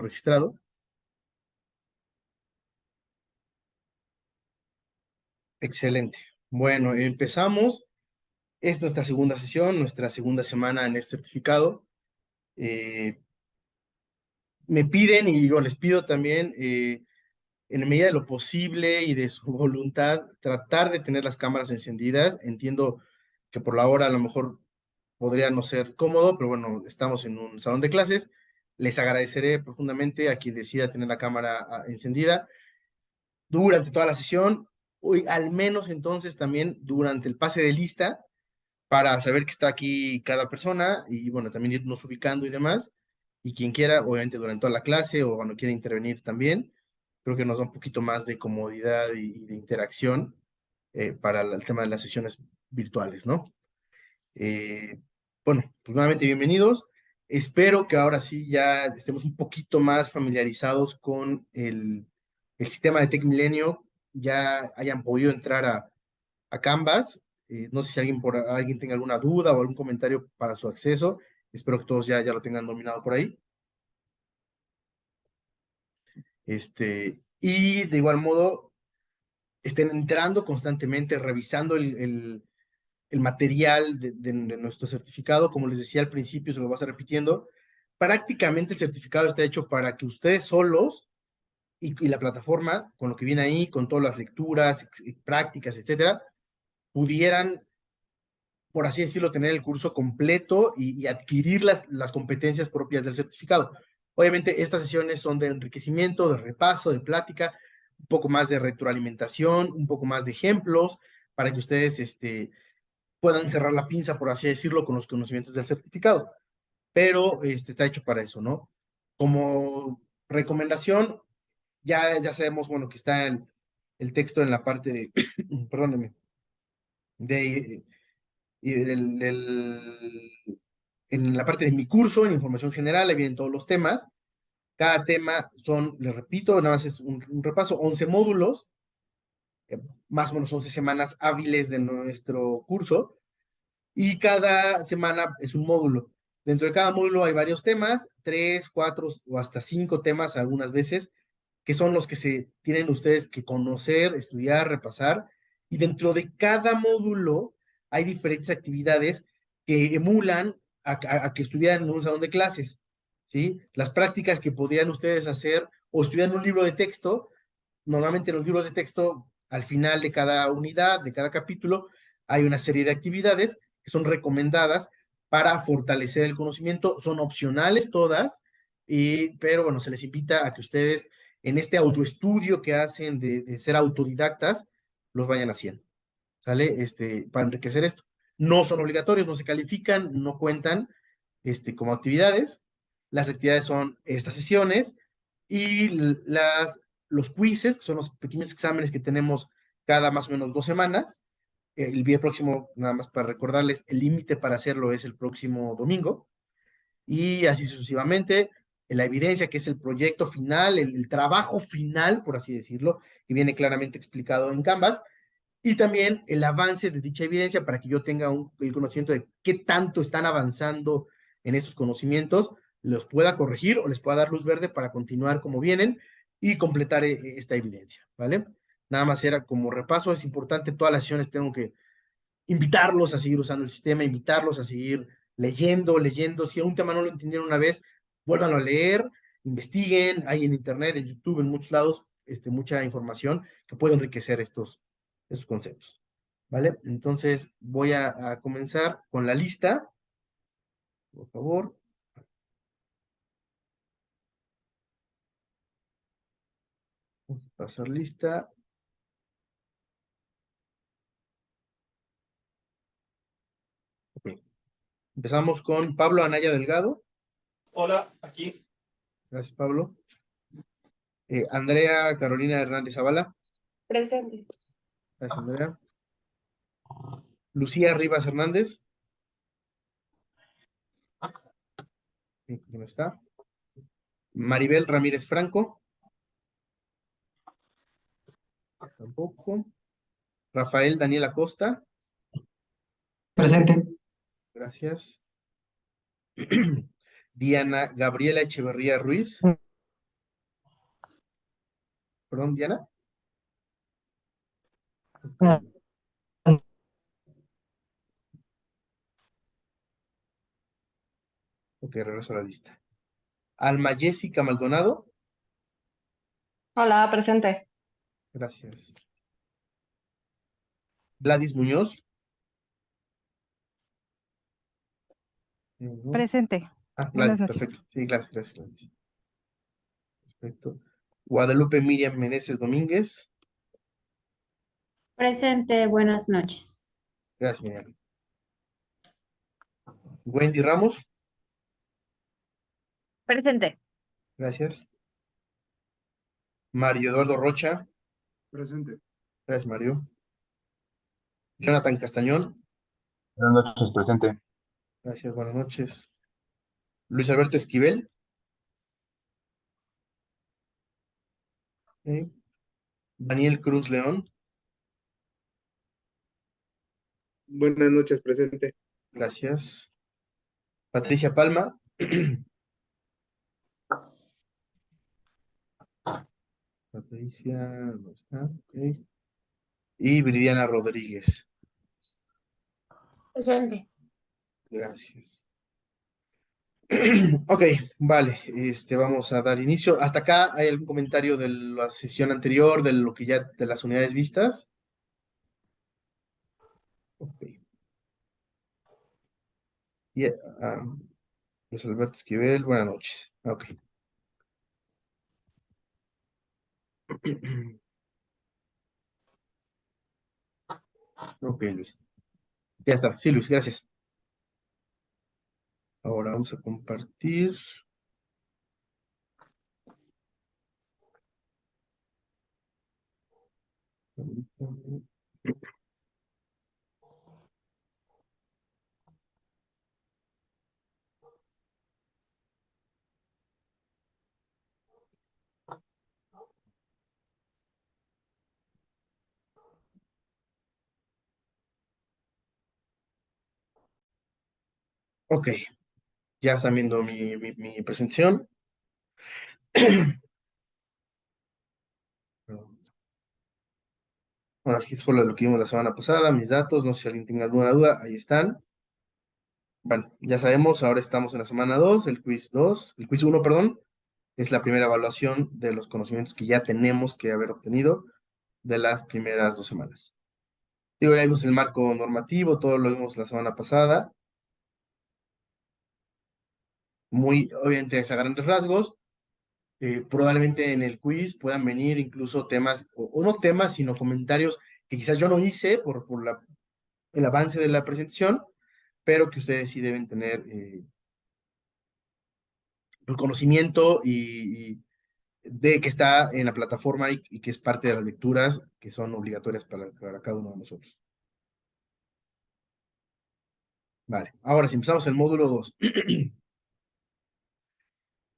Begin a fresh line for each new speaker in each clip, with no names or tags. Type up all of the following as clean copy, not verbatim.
registrado. Excelente. Bueno, empezamos. Es nuestra segunda sesión, nuestra segunda semana en este certificado. Me piden, y yo les pido también, en la medida de lo posible y de su voluntad, tratar de tener las cámaras encendidas. Entiendo que por la hora a lo mejor podría no ser cómodo, pero bueno, estamos en un salón de clases. Les agradeceré profundamente a quien decida tener la cámara encendida durante toda la sesión, al menos entonces también durante el pase de lista, para saber que está aquí cada persona y bueno, también irnos ubicando y demás. Y quien quiera, obviamente durante toda la clase o cuando quiera intervenir también, creo que nos da un poquito más de comodidad y de interacción para el tema de las sesiones virtuales, ¿no? Eh, bueno, pues nuevamente bienvenidos. Espero que ahora sí ya estemos un poquito más familiarizados con el sistema de TecMilenio, ya hayan podido entrar a Canvas. No sé si alguien tenga alguna duda o algún comentario para su acceso. Espero que todos ya lo tengan dominado por ahí. Y de igual modo, estén entrando constantemente, revisando el material de nuestro certificado. Como les decía al principio, se lo vas a repitiendo. Prácticamente el certificado está hecho para que ustedes solos y la plataforma, con lo que viene ahí, con todas las lecturas, prácticas, etcétera, pudieran, por así decirlo, tener el curso completo y adquirir las competencias propias del certificado. Obviamente, estas sesiones son de enriquecimiento, de repaso, de plática, un poco más de retroalimentación, un poco más de ejemplos, para que ustedes puedan cerrar la pinza, por así decirlo, con los conocimientos del certificado. Pero está hecho para eso, ¿no? Como recomendación, ya sabemos, bueno, que está el texto en la parte de, perdónenme, de, en la parte de mi curso, en información general, ahí vienen todos los temas. Cada tema son, les repito, nada más es un repaso, 11 módulos, más o menos 11 semanas hábiles de nuestro curso, y cada semana es un módulo. Dentro de cada módulo hay varios temas, 3, 4 o hasta 5 temas algunas veces, que son los que se tienen ustedes que conocer, estudiar, repasar, y dentro de cada módulo hay diferentes actividades que emulan a que estuvieran en un salón de clases, ¿sí? Las prácticas que podrían ustedes hacer o estudiar un libro de texto. Normalmente en los libros de texto, al final de cada unidad, de cada capítulo, hay una serie de actividades que son recomendadas para fortalecer el conocimiento. Son opcionales todas, pero bueno, se les invita a que ustedes en este autoestudio que hacen de ser autodidactas, los vayan haciendo, ¿sale? Para enriquecer esto. No son obligatorios, no se califican, no cuentan como actividades. Las actividades son estas sesiones y los quizzes, que son los pequeños exámenes que tenemos cada más o menos 2 semanas. El día próximo, nada más para recordarles, el límite para hacerlo es el próximo domingo, y así sucesivamente. La evidencia, que es el proyecto final, el trabajo final, por así decirlo, que viene claramente explicado en Canvas, y también el avance de dicha evidencia para que yo tenga el conocimiento de qué tanto están avanzando en estos conocimientos, los pueda corregir o les pueda dar luz verde para continuar como vienen y completar esta evidencia, ¿vale? Nada más era como repaso. Es importante, todas las sesiones tengo que invitarlos a seguir usando el sistema, invitarlos a seguir leyendo. Si un tema no lo entendieron una vez, vuélvanlo a leer, investiguen. Hay en internet, en YouTube, en muchos lados, mucha información que puede enriquecer estos conceptos, ¿vale? Entonces voy a comenzar con la lista, por favor. Vamos a pasar lista. Ok. Empezamos con Pablo Anaya Delgado.
Hola, aquí.
Gracias, Pablo. Andrea Carolina Hernández Zavala.
Presente.
Gracias, Andrea. Lucía Rivas Hernández. ¿Quién no está? Maribel Ramírez Franco. Tampoco. Rafael Daniel Acosta.
Presente.
Gracias. Diana Gabriela Echeverría Ruiz. Perdón, Diana. Ok,
Ah,
ok, regreso a la lista. Alma Jessica Maldonado.
Hola, presente.
Gracias. Gladys Muñoz. No.
Presente.
Ah,
Buenas
Gladys,
noches.
perfecto. Sí, gracias, gracias, Gladys. Perfecto. Guadalupe Miriam Meneses Domínguez.
Presente, buenas noches.
Gracias, Miriam. Wendy Ramos.
Presente.
Gracias. Mario Eduardo Rocha.
Presente.
Gracias, Mario. Jonathan Castañón.
Buenas noches, presente.
Gracias, buenas noches. Luis Alberto Esquivel. Ok. Daniel Cruz León.
Buenas noches, presente.
Gracias. Patricia Palma. Patricia, no está. Ok. Y Viridiana Rodríguez.
Presente.
Gracias. Ok, vale. Vamos a dar inicio. ¿Hasta acá hay algún comentario de la sesión anterior, de lo que ya, de las unidades vistas? Ok. Y, Luis Alberto Esquivel, buenas noches. Ok. Ok, Luis. Ya está. Sí, Luis, gracias. Ahora vamos a compartir. Ok, ya están viendo mi presentación. Bueno, aquí fue lo que vimos la semana pasada, mis datos, no sé si alguien tenga alguna duda, ahí están. Bueno, ya sabemos, ahora estamos en la semana 2, el quiz 2, el quiz 1, perdón, es la primera evaluación de los conocimientos que ya tenemos que haber obtenido de las primeras 2 semanas. Digo, ya vimos el marco normativo, todo lo vimos la semana pasada, muy obviamente es a grandes rasgos. Probablemente en el quiz puedan venir incluso temas, o no temas, sino comentarios que quizás yo no hice por el avance de la presentación, pero que ustedes sí deben tener el conocimiento y de que está en la plataforma y que es parte de las lecturas que son obligatorias para cada uno de nosotros. Vale, ahora si empezamos el módulo 2.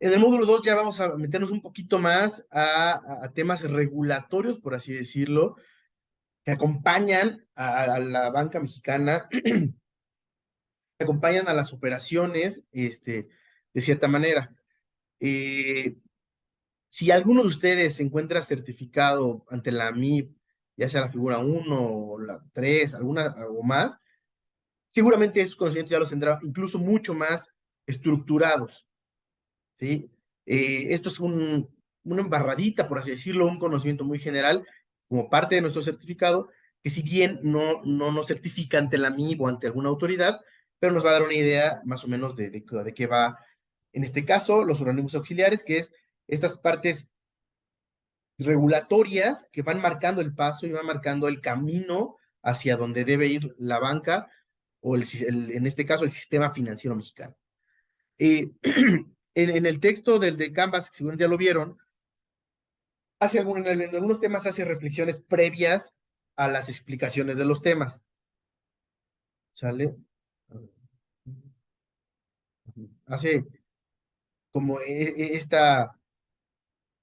En el módulo 2 ya vamos a meternos un poquito más a temas regulatorios, por así decirlo, que acompañan a la banca mexicana, que acompañan a las operaciones, de cierta manera. Si alguno de ustedes se encuentra certificado ante la MIP, ya sea la figura 1 o la 3, alguna o más, seguramente esos conocimientos ya los tendrá incluso mucho más estructurados, ¿sí? Esto es una embarradita, por así decirlo, un conocimiento muy general como parte de nuestro certificado, que si bien no nos certifica ante la MIB o ante alguna autoridad, pero nos va a dar una idea más o menos de qué va, en este caso, los organismos auxiliares, que es estas partes regulatorias que van marcando el paso y van marcando el camino hacia donde debe ir la banca o en este caso el sistema financiero mexicano. En el texto de Canvas, que seguramente ya lo vieron, en algunos temas hace reflexiones previas a las explicaciones de los temas. ¿Sale? Hace como esta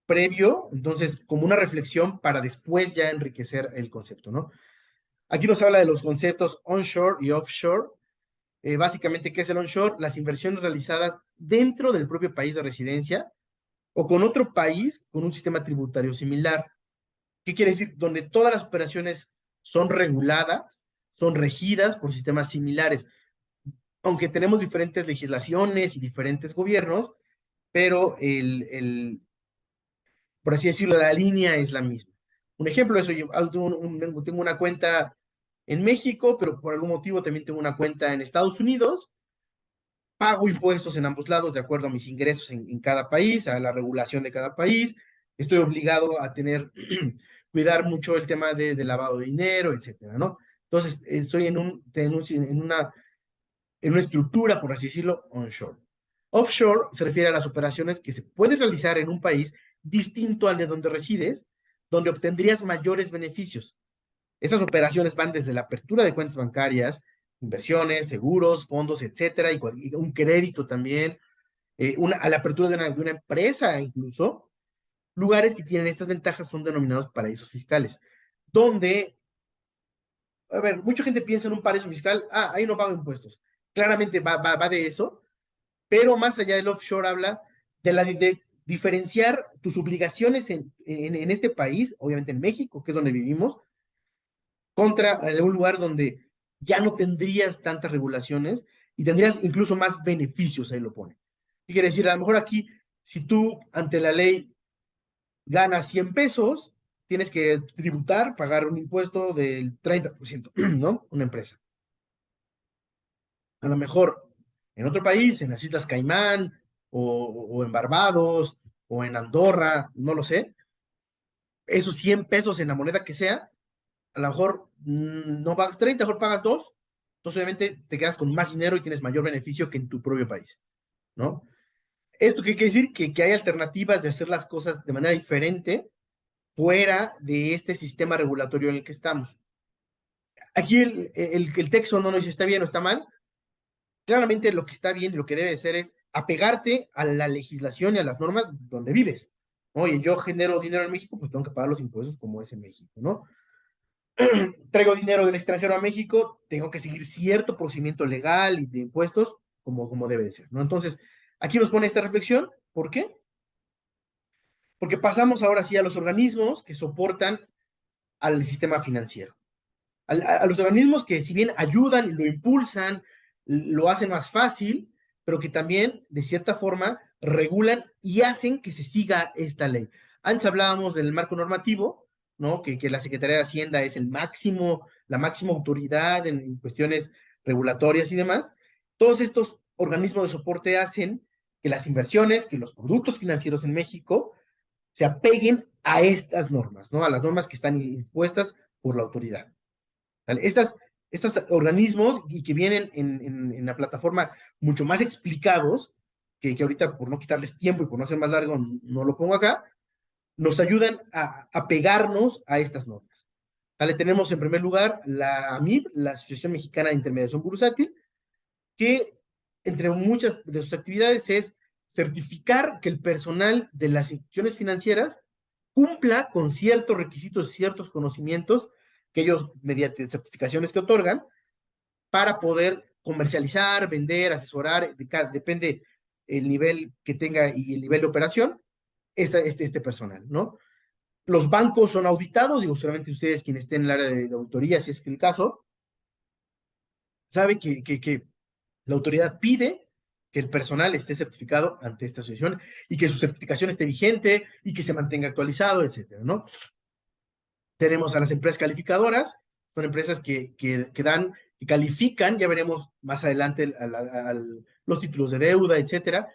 previo, entonces como una reflexión para después ya enriquecer el concepto, ¿no? Aquí nos habla de los conceptos onshore y offshore. Básicamente, ¿qué es el onshore? Las inversiones realizadas dentro del propio país de residencia o con otro país con un sistema tributario similar. ¿Qué quiere decir? Donde todas las operaciones son reguladas, son regidas por sistemas similares, aunque tenemos diferentes legislaciones y diferentes gobiernos, pero por así decirlo, la línea es la misma. Un ejemplo de eso, yo tengo una cuenta en México, pero por algún motivo también tengo una cuenta en Estados Unidos, pago impuestos en ambos lados de acuerdo a mis ingresos en cada país, a la regulación de cada país, estoy obligado a cuidar mucho el tema de lavado de dinero, etcétera, ¿no? Entonces, estoy en una estructura, por así decirlo, onshore. Offshore se refiere a las operaciones que se pueden realizar en un país distinto al de donde resides, donde obtendrías mayores beneficios. Esas operaciones van desde la apertura de cuentas bancarias, inversiones, seguros, fondos, etcétera, y un crédito también, a la apertura de una empresa incluso. Lugares que tienen estas ventajas son denominados paraísos fiscales, donde, a ver, mucha gente piensa en un paraíso fiscal, ahí no pago impuestos. Claramente va de eso, pero más allá del offshore habla de diferenciar tus obligaciones en este país, obviamente en México, que es donde vivimos, contra un lugar donde ya no tendrías tantas regulaciones y tendrías incluso más beneficios, ahí lo pone. ¿Qué quiere decir? A lo mejor aquí, si tú ante la ley ganas 100 pesos, tienes que tributar, pagar un impuesto del 30%, ¿no? Una empresa. A lo mejor en otro país, en las Islas Caimán, o en Barbados, o en Andorra, no lo sé, esos 100 pesos en la moneda que sea, a lo mejor no pagas 30, a lo mejor pagas 2, entonces obviamente te quedas con más dinero y tienes mayor beneficio que en tu propio país, ¿no? ¿Esto qué quiere decir? Que hay alternativas de hacer las cosas de manera diferente fuera de este sistema regulatorio en el que estamos. Aquí el texto no nos dice está bien o está mal. Claramente lo que está bien y lo que debe ser es apegarte a la legislación y a las normas donde vives. Oye, yo genero dinero en México, pues tengo que pagar los impuestos como es en México, ¿no? Traigo dinero del extranjero a México, tengo que seguir cierto procedimiento legal y de impuestos como debe de ser, ¿no? Entonces, aquí nos pone esta reflexión. ¿Por qué? Porque pasamos ahora sí a los organismos que soportan al sistema financiero. A los organismos que si bien ayudan y lo impulsan, lo hacen más fácil, pero que también de cierta forma regulan y hacen que se siga esta ley. Antes hablábamos del marco normativo, ¿no? Que la Secretaría de Hacienda es la máxima autoridad en cuestiones regulatorias y demás. Todos estos organismos de soporte hacen que las inversiones, que los productos financieros en México se apeguen a estas normas, ¿no? A las normas que están impuestas por la autoridad. ¿Vale? Estos organismos y que vienen en la plataforma mucho más explicados, que ahorita por no quitarles tiempo y por no hacer más largo no lo pongo acá, nos ayudan a pegarnos a estas normas. ¿Vale? Tenemos en primer lugar la AMIB, la Asociación Mexicana de Intermediación Bursátil, que entre muchas de sus actividades es certificar que el personal de las instituciones financieras cumpla con ciertos requisitos, ciertos conocimientos que ellos, mediante certificaciones que otorgan, para poder comercializar, vender, asesorar, depende el nivel que tenga y el nivel de operación, este personal, ¿no? Los bancos son auditados, digo, solamente ustedes quienes estén en el área de auditoría, si es que el caso, sabe que la autoridad pide que el personal esté certificado ante esta asociación y que su certificación esté vigente y que se mantenga actualizado, etcétera, ¿no? Tenemos a las empresas calificadoras, son empresas que dan, que califican, ya veremos más adelante los títulos de deuda, etcétera,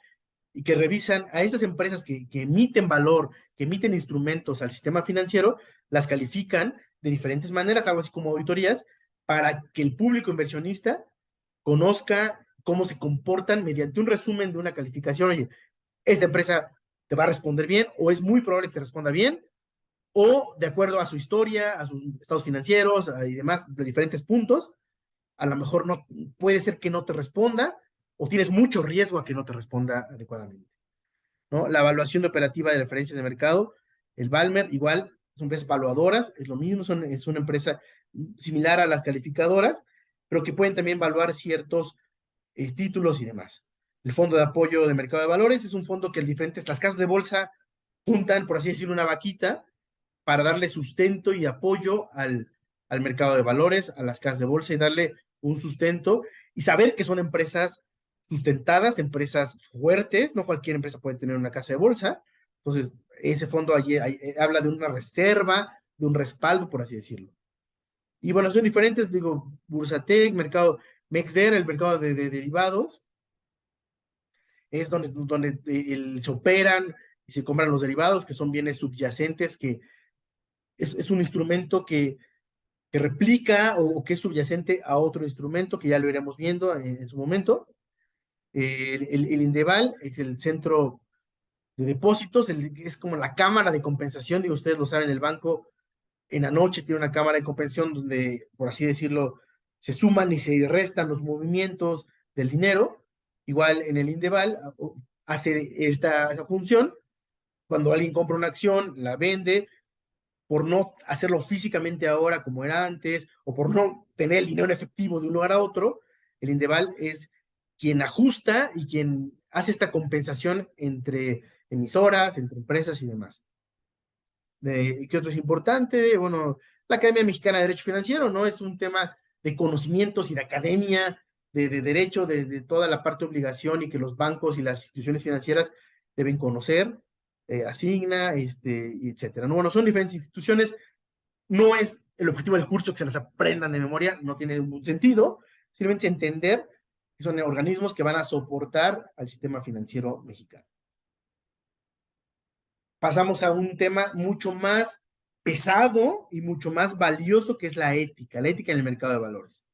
y que revisan a estas empresas que emiten valor, que emiten instrumentos al sistema financiero, las califican de diferentes maneras, algo así como auditorías, para que el público inversionista conozca cómo se comportan mediante un resumen de una calificación. Oye, esta empresa te va a responder bien, o es muy probable que te responda bien, o de acuerdo a su historia, a sus estados financieros y demás, de diferentes puntos, a lo mejor no, puede ser que no te responda, o tienes mucho riesgo a que no te responda adecuadamente, ¿no? La evaluación de operativa de referencias de mercado, el Balmer, igual, son empresas evaluadoras, es lo mismo, es una empresa similar a las calificadoras, pero que pueden también evaluar ciertos títulos y demás. El Fondo de Apoyo de Mercado de Valores es un fondo que las casas de bolsa juntan, por así decirlo, una vaquita para darle sustento y apoyo al mercado de valores, a las casas de bolsa y darle un sustento y saber que son empresas sustentadas, empresas fuertes, no cualquier empresa puede tener una casa de bolsa. Entonces, ese fondo habla de una reserva, de un respaldo, por así decirlo. Y bueno, son diferentes, digo, Bursatec, mercado MexDer, el mercado de derivados, es donde se operan y se compran los derivados, que son bienes subyacentes, que es un instrumento que replica o que es subyacente a otro instrumento, que ya lo iremos viendo en su momento. El Indeval es el centro de depósitos, es como la cámara de compensación, digo, ustedes lo saben, el banco en la noche tiene una cámara de compensación donde, por así decirlo, se suman y se restan los movimientos del dinero. Igual en el Indeval hace esta función. Cuando alguien compra una acción, la vende, por no hacerlo físicamente ahora como era antes, o por no tener el dinero en efectivo de un lugar a otro, el Indeval es quien ajusta y quien hace esta compensación entre emisoras, entre empresas y demás. ¿Qué otro es importante? Bueno, la Academia Mexicana de Derecho Financiero, ¿no? Es un tema de conocimientos y de academia, de derecho, de toda la parte de obligación y que los bancos y las instituciones financieras deben conocer, Asigna, etcétera. ¿No? Bueno, son diferentes instituciones. No es el objetivo del curso que se las aprendan de memoria, no tiene ningún sentido. Simplemente entender que son organismos que van a soportar al sistema financiero mexicano. Pasamos a un tema mucho más pesado y mucho más valioso, que es la ética en el mercado de valores.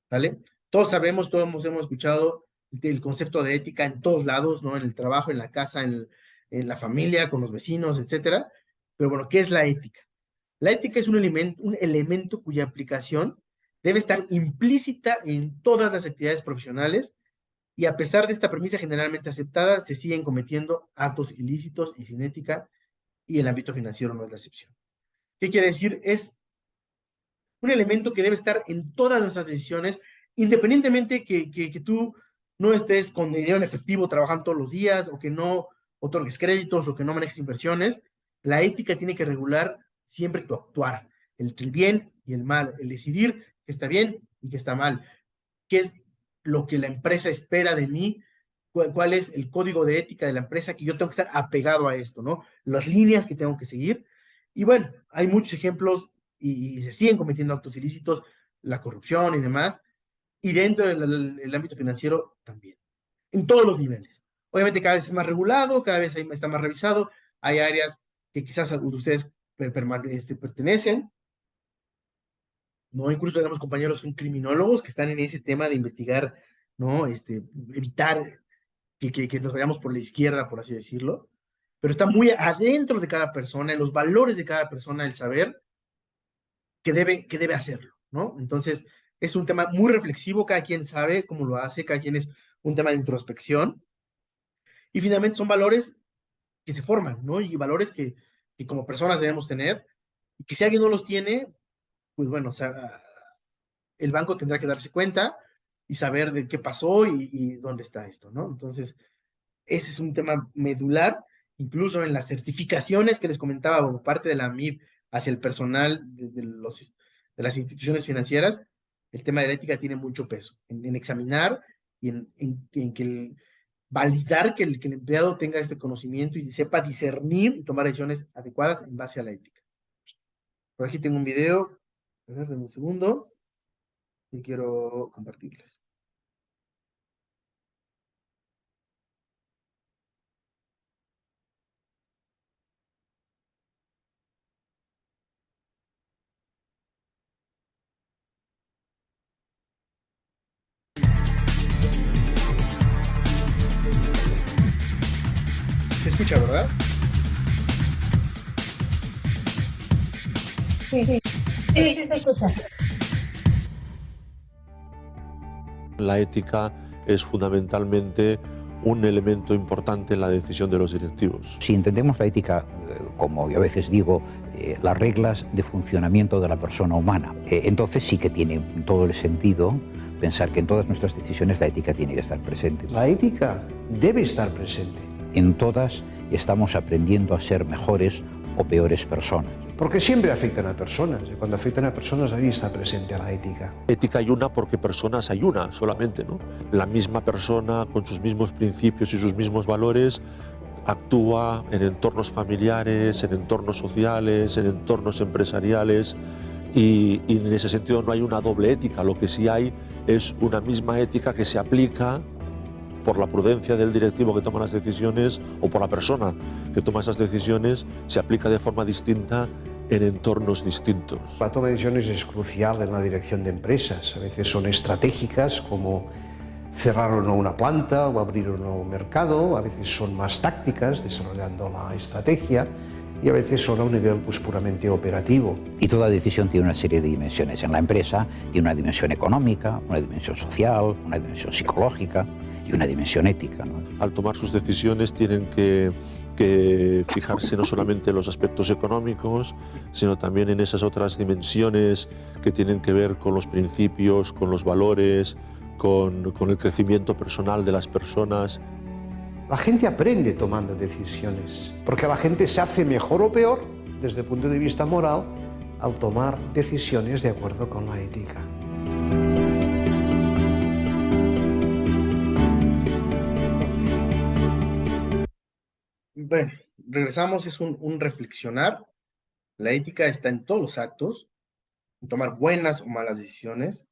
¿Vale? Todos sabemos, todos hemos escuchado el concepto de ética en todos lados, ¿no? En el trabajo, en la casa, en la familia, con los vecinos, etcétera. Pero bueno, ¿qué es la ética? La ética es un elemento cuya aplicación debe estar implícita en todas las actividades profesionales, y a pesar de esta premisa generalmente aceptada, se siguen cometiendo actos ilícitos y sin ética, y el ámbito financiero no es la excepción. ¿Qué quiere decir? Es un elemento que debe estar en todas nuestras decisiones, independientemente que tú no estés con dinero en efectivo trabajando todos los días, o que no otorgues créditos, o que no manejes inversiones. La ética tiene que regular siempre tu actuar, entre el bien y el mal, el decidir qué está bien y qué está mal, qué es lo que la empresa espera de mí, cuál es el código de ética de la empresa, que yo tengo que estar apegado a esto, ¿no? Las líneas que tengo que seguir. Y bueno, hay muchos ejemplos y se siguen cometiendo actos ilícitos, la corrupción y demás, y dentro del ámbito financiero también, en todos los niveles. Obviamente cada vez es más regulado, cada vez está más revisado, hay áreas que quizás algunos de ustedes pertenecen, ¿no? Incluso tenemos compañeros que son criminólogos que están en ese tema de investigar, ¿no? Evitar que nos vayamos por la izquierda, por así decirlo, pero está muy adentro de cada persona, en los valores de cada persona, el saber que debe hacerlo, ¿no? Entonces, es un tema muy reflexivo, cada quien sabe cómo lo hace, cada quien es un tema de introspección, y finalmente son valores que se forman, ¿no? Y valores que como personas debemos tener, y que si alguien no los tiene, pues bueno, o sea, el banco tendrá que darse cuenta y saber de qué pasó y dónde está esto, ¿no? Entonces, ese es un tema medular, incluso en las certificaciones que les comentaba por parte de la MIB hacia el personal de las instituciones financieras. El tema de la ética tiene mucho peso en examinar y en que validar que el empleado tenga este conocimiento y sepa discernir y tomar decisiones adecuadas en base a la ética. Por aquí tengo un video, a ver, denme un segundo, y quiero compartirles. Se escucha, ¿verdad?
Sí, se escucha.
La ética es fundamentalmente un elemento importante en la decisión de los directivos.
Si entendemos la ética, como yo a veces digo, las reglas de funcionamiento de la persona humana, entonces sí que tiene todo el sentido pensar que en todas nuestras decisiones la ética tiene que estar presente.
La ética debe estar presente.
En todas estamos aprendiendo a ser mejores o peores personas.
Porque siempre afectan a personas, y cuando afectan a personas ahí está presente la ética.
Ética hay una porque personas hay una solamente, ¿no? La misma persona con sus mismos principios y sus mismos valores actúa en entornos familiares, en entornos sociales, en entornos empresariales y en ese sentido no hay una doble ética, lo que sí hay es una misma ética que se aplica por la prudencia del directivo que toma las decisiones o por la persona que toma esas decisiones, se aplica de forma distinta en entornos distintos.
La toma de decisiones es crucial en la dirección de empresas. A veces son estratégicas, como cerrar o no una planta o abrir o no un mercado. A veces son más tácticas, desarrollando la estrategia. Y a veces son a un nivel pues, puramente operativo.
Y toda decisión tiene una serie de dimensiones. En la empresa tiene una dimensión económica, una dimensión social, una dimensión psicológica y una dimensión ética, ¿no?
Al tomar sus decisiones tienen que fijarse no solamente en los aspectos económicos, sino también en esas otras dimensiones que tienen que ver con los principios, con los valores, con el crecimiento personal de las personas.
La gente aprende tomando decisiones, porque la gente se hace mejor o peor, desde el punto de vista moral, al tomar decisiones de acuerdo con la ética.
Bueno, regresamos, es un reflexionar. La ética está en todos los actos, en tomar buenas o malas decisiones,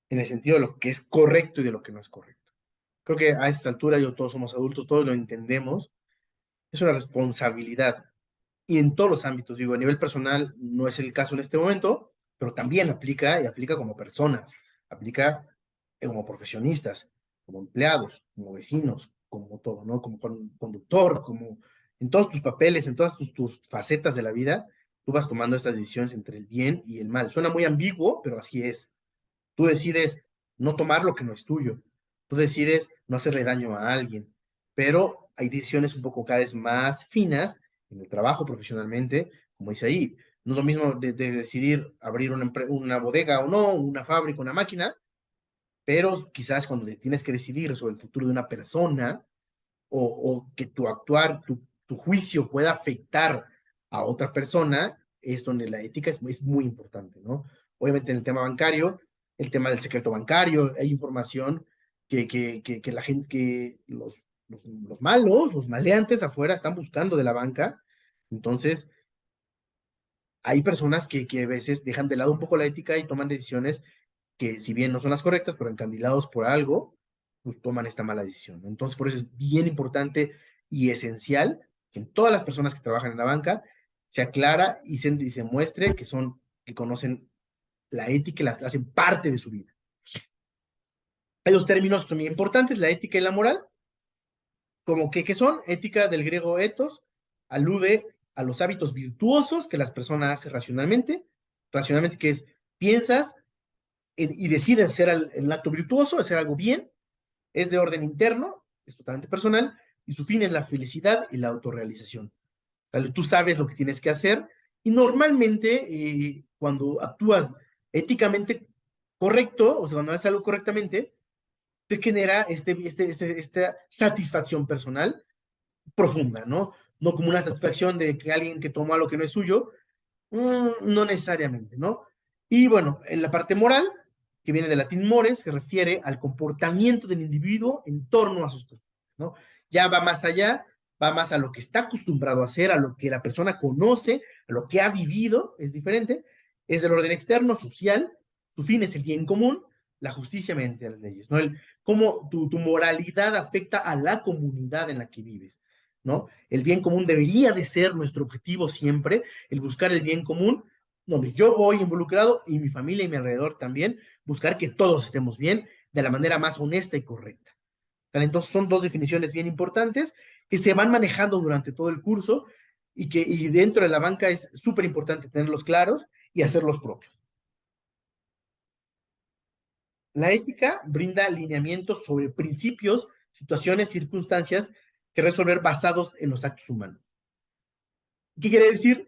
en el sentido de lo que es correcto y de lo que no es correcto. Creo que a esta altura todos somos adultos, todos lo entendemos. Es una responsabilidad. Y en todos los ámbitos, digo, a nivel personal no es el caso en este momento, pero también aplica y aplica como personas, aplica como profesionistas, como empleados, como vecinos, como todo, ¿no? Como conductor, como en todos tus papeles, en todas tus facetas de la vida, tú vas tomando estas decisiones entre el bien y el mal. Suena muy ambiguo, pero así es. Tú decides no tomar lo que no es tuyo. Tú decides no hacerle daño a alguien. Pero hay decisiones un poco cada vez más finas en el trabajo profesionalmente, como dice ahí. No es lo mismo de decidir abrir una bodega o no, una fábrica, una máquina, pero quizás cuando tienes que decidir sobre el futuro de una persona o que tu actuar, tu juicio pueda afectar a otra persona, es donde la ética es muy importante, ¿no? Obviamente en el tema bancario, el tema del secreto bancario, hay información que la gente, que los malos, los maleantes afuera están buscando de la banca. Entonces, hay personas que a veces dejan de lado un poco la ética y toman decisiones que si bien no son las correctas, pero encandilados por algo, pues toman esta mala decisión. Entonces, por eso es bien importante y esencial que en todas las personas que trabajan en la banca se aclara y se muestre que conocen la ética y las hacen parte de su vida. Hay dos términos que son muy importantes, la ética y la moral. Como que son ética del griego ethos, alude a los hábitos virtuosos que las personas hacen racionalmente que es piensas y decides hacer el acto virtuoso, hacer algo bien, es de orden interno, es totalmente personal, y su fin es la felicidad y la autorrealización. Tú sabes lo que tienes que hacer, y normalmente cuando actúas éticamente correcto, o sea, cuando haces algo correctamente, te genera esta satisfacción personal profunda, ¿no? No como una satisfacción de que alguien que tomó algo que no es suyo, no necesariamente, ¿no? Y bueno, en la parte moral, que viene del latín mores, se refiere al comportamiento del individuo en torno a sus costumbres, ¿no? Ya va más allá, va más a lo que está acostumbrado a hacer, a lo que la persona conoce, a lo que ha vivido, es diferente, es del orden externo, social, su fin es el bien común, la justicia mediante las leyes, ¿no? Cómo tu moralidad afecta a la comunidad en la que vives, ¿no? El bien común debería de ser nuestro objetivo siempre, el buscar el bien común, donde yo voy involucrado y mi familia y mi alrededor también, buscar que todos estemos bien de la manera más honesta y correcta. Entonces son dos definiciones bien importantes que se van manejando durante todo el curso y dentro de la banca es súper importante tenerlos claros y hacerlos propios. La ética brinda lineamientos sobre principios, situaciones, circunstancias que resolver basados en los actos humanos. ¿Qué quiere decir?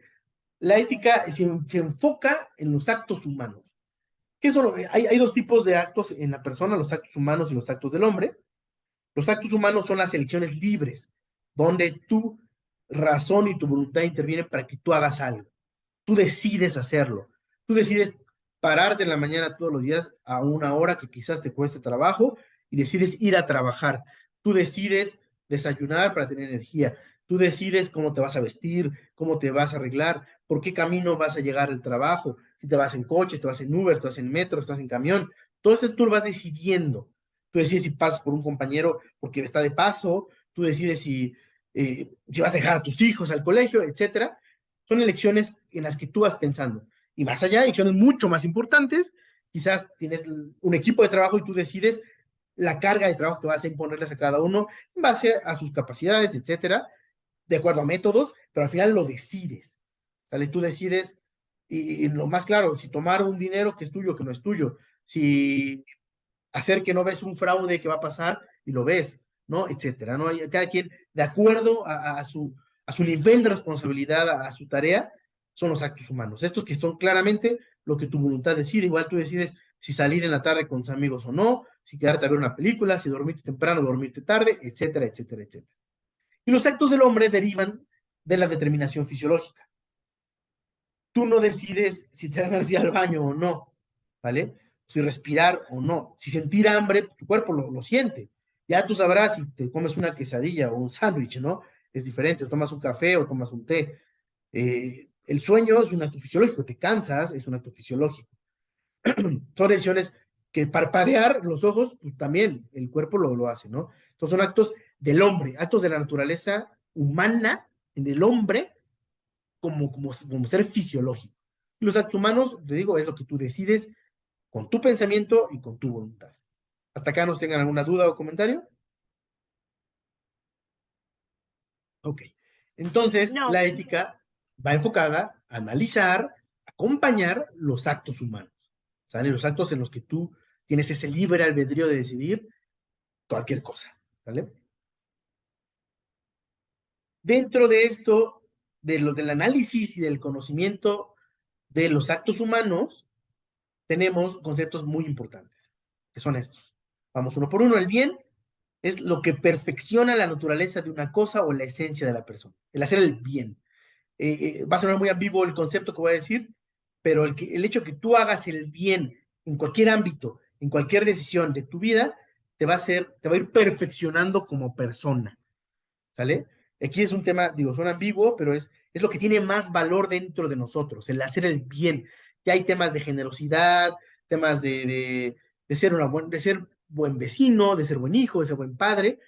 La ética se enfoca en los actos humanos. Hay dos tipos de actos en la persona, los actos humanos y los actos del hombre. Los actos humanos son las elecciones libres, donde tú razón y tu voluntad intervienen para que tú hagas algo. Tú decides hacerlo. Tú decides pararte en la mañana todos los días a una hora que quizás te cueste trabajo y decides ir a trabajar. Tú decides desayunar para tener energía. Tú decides cómo te vas a vestir, cómo te vas a arreglar, por qué camino vas a llegar al trabajo, si te vas en coche, si te vas en Uber, si te vas en metro, si estás en camión. Todo eso tú lo vas decidiendo. Tú decides si pasas por un compañero porque está de paso, tú decides si vas a dejar a tus hijos al colegio, etcétera. Son elecciones en las que tú vas pensando. Y más allá, elecciones mucho más importantes, quizás tienes un equipo de trabajo y tú decides la carga de trabajo que vas a imponerles a cada uno en base a sus capacidades, etcétera, de acuerdo a métodos, pero al final lo decides, ¿sale? Tú decides, y lo más claro, si tomar un dinero que es tuyo, que no es tuyo, si hacer que no ves un fraude que va a pasar y lo ves, ¿no? Etcétera, ¿no? Cada quien, de acuerdo a su nivel de responsabilidad, a su tarea, son los actos humanos. Estos que son claramente lo que tu voluntad decide. Igual tú decides si salir en la tarde con tus amigos o no, si quedarte a ver una película, si dormirte temprano o dormirte tarde, etcétera, etcétera, etcétera. Y los actos del hombre derivan de la determinación fisiológica. Tú no decides si te dan ganas de ir al baño o no, ¿vale? Si respirar o no. Si sentir hambre, tu cuerpo lo siente. Ya tú sabrás si te comes una quesadilla o un sándwich, ¿no? Es diferente, o tomas un café o tomas un té. El sueño es un acto fisiológico, te cansas, es un acto fisiológico. Son decisiones que parpadear los ojos, pues también el cuerpo lo hace, ¿no? Entonces son actos del hombre, actos de la naturaleza humana, en el hombre, como ser fisiológico. Y los actos humanos, te digo, es lo que tú decides con tu pensamiento y con tu voluntad. ¿Hasta acá nos tengan alguna duda o comentario? Ok. Entonces,
No.
la ética va enfocada a analizar, acompañar los actos humanos, ¿sale? Los actos en los que tú tienes ese libre albedrío de decidir cualquier cosa, ¿vale? Dentro de esto, del análisis y del conocimiento de los actos humanos, tenemos conceptos muy importantes, que son estos. Vamos uno por uno. El bien es lo que perfecciona la naturaleza de una cosa o la esencia de la persona, el hacer el bien. Va a sonar muy ambiguo el concepto que voy a decir, pero el hecho que tú hagas el bien en cualquier ámbito, en cualquier decisión de tu vida, te va a ir perfeccionando como persona, ¿sale? Aquí es un tema, digo, suena ambiguo, pero es lo que tiene más valor dentro de nosotros, el hacer el bien. Ya hay temas de generosidad, temas de ser de ser buen vecino, de ser buen hijo, de ser buen padre,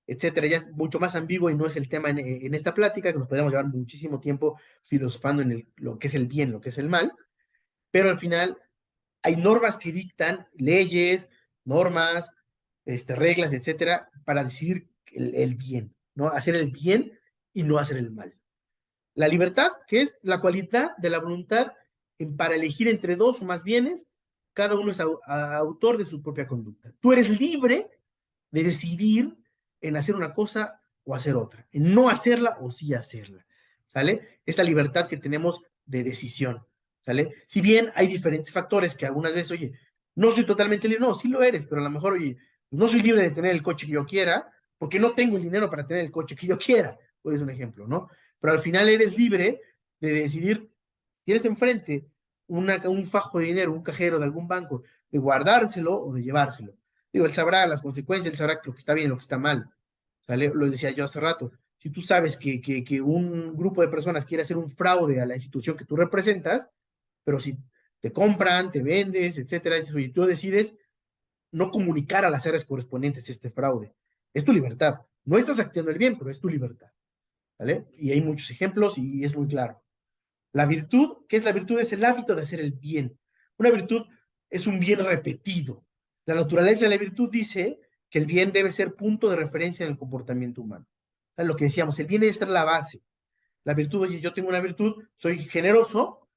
etcétera. Ya es mucho más ambiguo y no es el tema en esta plática, que nos podríamos llevar muchísimo tiempo filosofando en lo que es el bien, lo que es el mal, pero al final hay normas que dictan, leyes, normas, reglas, etcétera, para decidir el bien, ¿no? Hacer el bien y no hacer el mal. La libertad, que es la cualidad de la voluntad para elegir entre dos o más bienes, cada uno es autor de su propia conducta. Tú eres libre de decidir en hacer una cosa o hacer otra, en no hacerla o sí hacerla, ¿sale? Esta libertad que tenemos de decisión, ¿sale? Si bien hay diferentes factores que algunas veces, oye, no soy totalmente libre, no, sí lo eres, pero a lo mejor, oye, no soy libre de tener el coche que yo quiera, porque no tengo el dinero para tener el coche que yo quiera, pues es un ejemplo, ¿no? Pero al final eres libre de decidir, tienes enfrente un fajo de dinero, un cajero de algún banco, de guardárselo o de llevárselo. Digo, él sabrá las consecuencias, él sabrá lo que está bien y lo que está mal, ¿sale? Lo decía yo hace rato. Si tú sabes que un grupo de personas quiere hacer un fraude a la institución que tú representas, pero si te compran, te vendes, etcétera, y tú decides no comunicar a las áreas correspondientes este fraude. Es tu libertad. No estás actuando el bien, pero es tu libertad, ¿vale? Y hay muchos ejemplos y es muy claro. La virtud, ¿qué es la virtud? Es el hábito de hacer el bien. Una virtud es un bien repetido. La naturaleza de la virtud dice que el bien debe ser punto de referencia en el comportamiento humano. ¿Sabes? Lo que decíamos, el bien debe ser la base. La virtud, oye, yo tengo una virtud, soy generoso.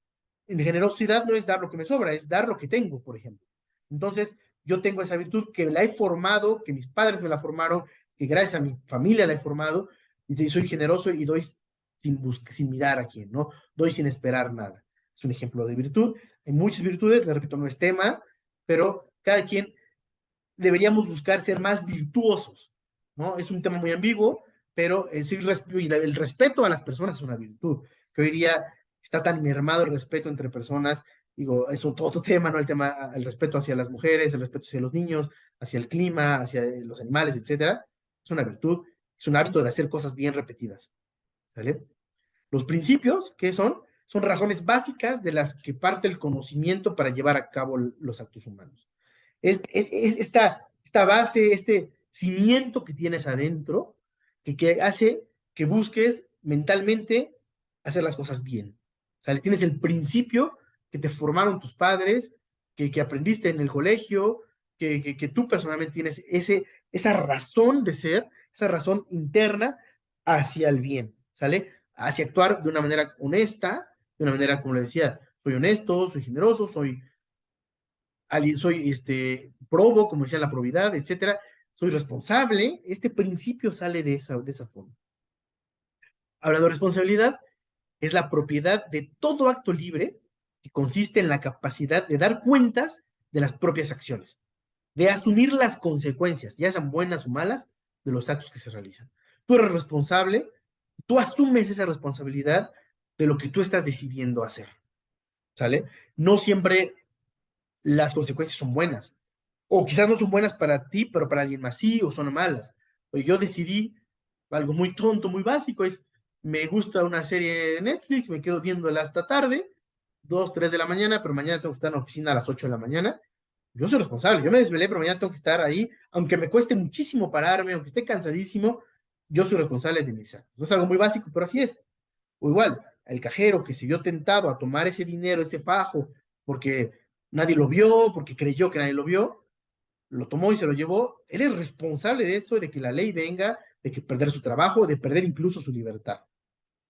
Mi generosidad no es dar lo que me sobra, es dar lo que tengo, por ejemplo. Entonces, yo tengo esa virtud que la he formado, que mis padres me la formaron, que gracias a mi familia la he formado, y soy generoso y doy sin mirar a quién, ¿no? Doy sin esperar nada. Es un ejemplo de virtud. Hay muchas virtudes, le repito, no es tema, pero cada quien deberíamos buscar ser más virtuosos, ¿no? Es un tema muy ambiguo, pero el respeto a las personas es una virtud, que hoy día está tan mermado el respeto entre personas. Digo, es todo otro tema, ¿no? El respeto hacia las mujeres, el respeto hacia los niños, hacia el clima, hacia los animales, etcétera. Es una virtud, es un hábito de hacer cosas bien repetidas, ¿sale? Los principios, ¿qué son? Son razones básicas de las que parte el conocimiento para llevar a cabo los actos humanos. Es esta base, este cimiento que tienes adentro, que hace que busques mentalmente hacer las cosas bien. ¿Sale? Tienes el principio que te formaron tus padres, que aprendiste en el colegio, que tú personalmente tienes esa razón de ser, esa razón interna hacia el bien, ¿sale? Hacia actuar de una manera honesta, de una manera, como le decía, soy honesto, soy generoso, soy probo, como decía la probidad, etcétera, soy responsable. Este principio sale de esa forma. Hablando de responsabilidad, es la propiedad de todo acto libre que consiste en la capacidad de dar cuentas de las propias acciones, de asumir las consecuencias, ya sean buenas o malas, de los actos que se realizan. Tú eres responsable, tú asumes esa responsabilidad de lo que tú estás decidiendo hacer, ¿sale? No siempre las consecuencias son buenas, o quizás no son buenas para ti, pero para alguien más sí, o son malas. O yo decidí algo muy tonto, muy básico, es, me gusta una serie de Netflix, me quedo viéndola hasta tarde, 2, 3 de la mañana, pero mañana tengo que estar en la oficina a las 8 de la mañana. Yo soy responsable, yo me desvelé, pero mañana tengo que estar ahí, aunque me cueste muchísimo pararme, aunque esté cansadísimo, yo soy responsable de mis actos. No es algo muy básico, pero así es. O igual, el cajero que se vio tentado a tomar ese dinero, ese fajo, porque nadie lo vio, porque creyó que nadie lo vio, lo tomó y se lo llevó, él es responsable de eso, de que la ley venga, de que perder su trabajo, de perder incluso su libertad.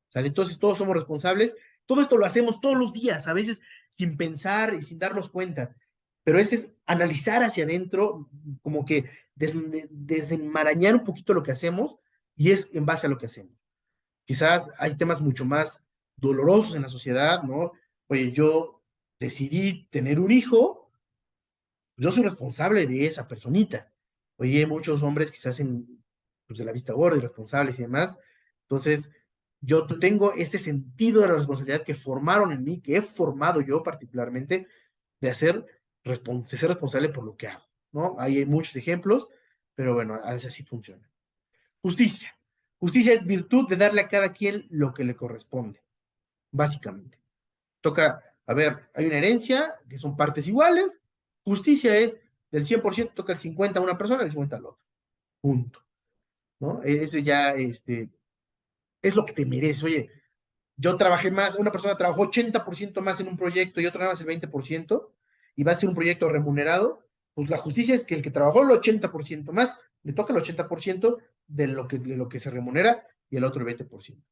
¿Sale? Entonces todos somos responsables. Todo esto lo hacemos todos los días, a veces sin pensar y sin darnos cuenta. Pero ese es analizar hacia adentro, como que desenmarañar un poquito lo que hacemos y es en base a lo que hacemos. Quizás hay temas mucho más dolorosos en la sociedad, ¿no? Oye, yo decidí tener un hijo, yo soy responsable de esa personita. Oye, hay muchos hombres que se hacen pues, de la vista gorda, irresponsables y demás. Entonces, yo tengo ese sentido de la responsabilidad que formaron en mí, que he formado yo particularmente, de ser responsable por lo que hago, ¿no? Ahí hay muchos ejemplos, pero bueno, a veces así funciona. Justicia. Justicia es virtud de darle a cada quien lo que le corresponde, básicamente. Toca, a ver, hay una herencia, que son partes iguales. Justicia es del 100% toca el 50 a una persona, el 50 al otro. Punto. ¿No? Ese ya, es lo que te mereces. Oye, yo trabajé más, una persona trabajó 80% más en un proyecto y otra nada más el 20%, y va a ser un proyecto remunerado, pues la justicia es que el que trabajó el 80% más, le toca el 80% de lo que se remunera y el otro el 20%.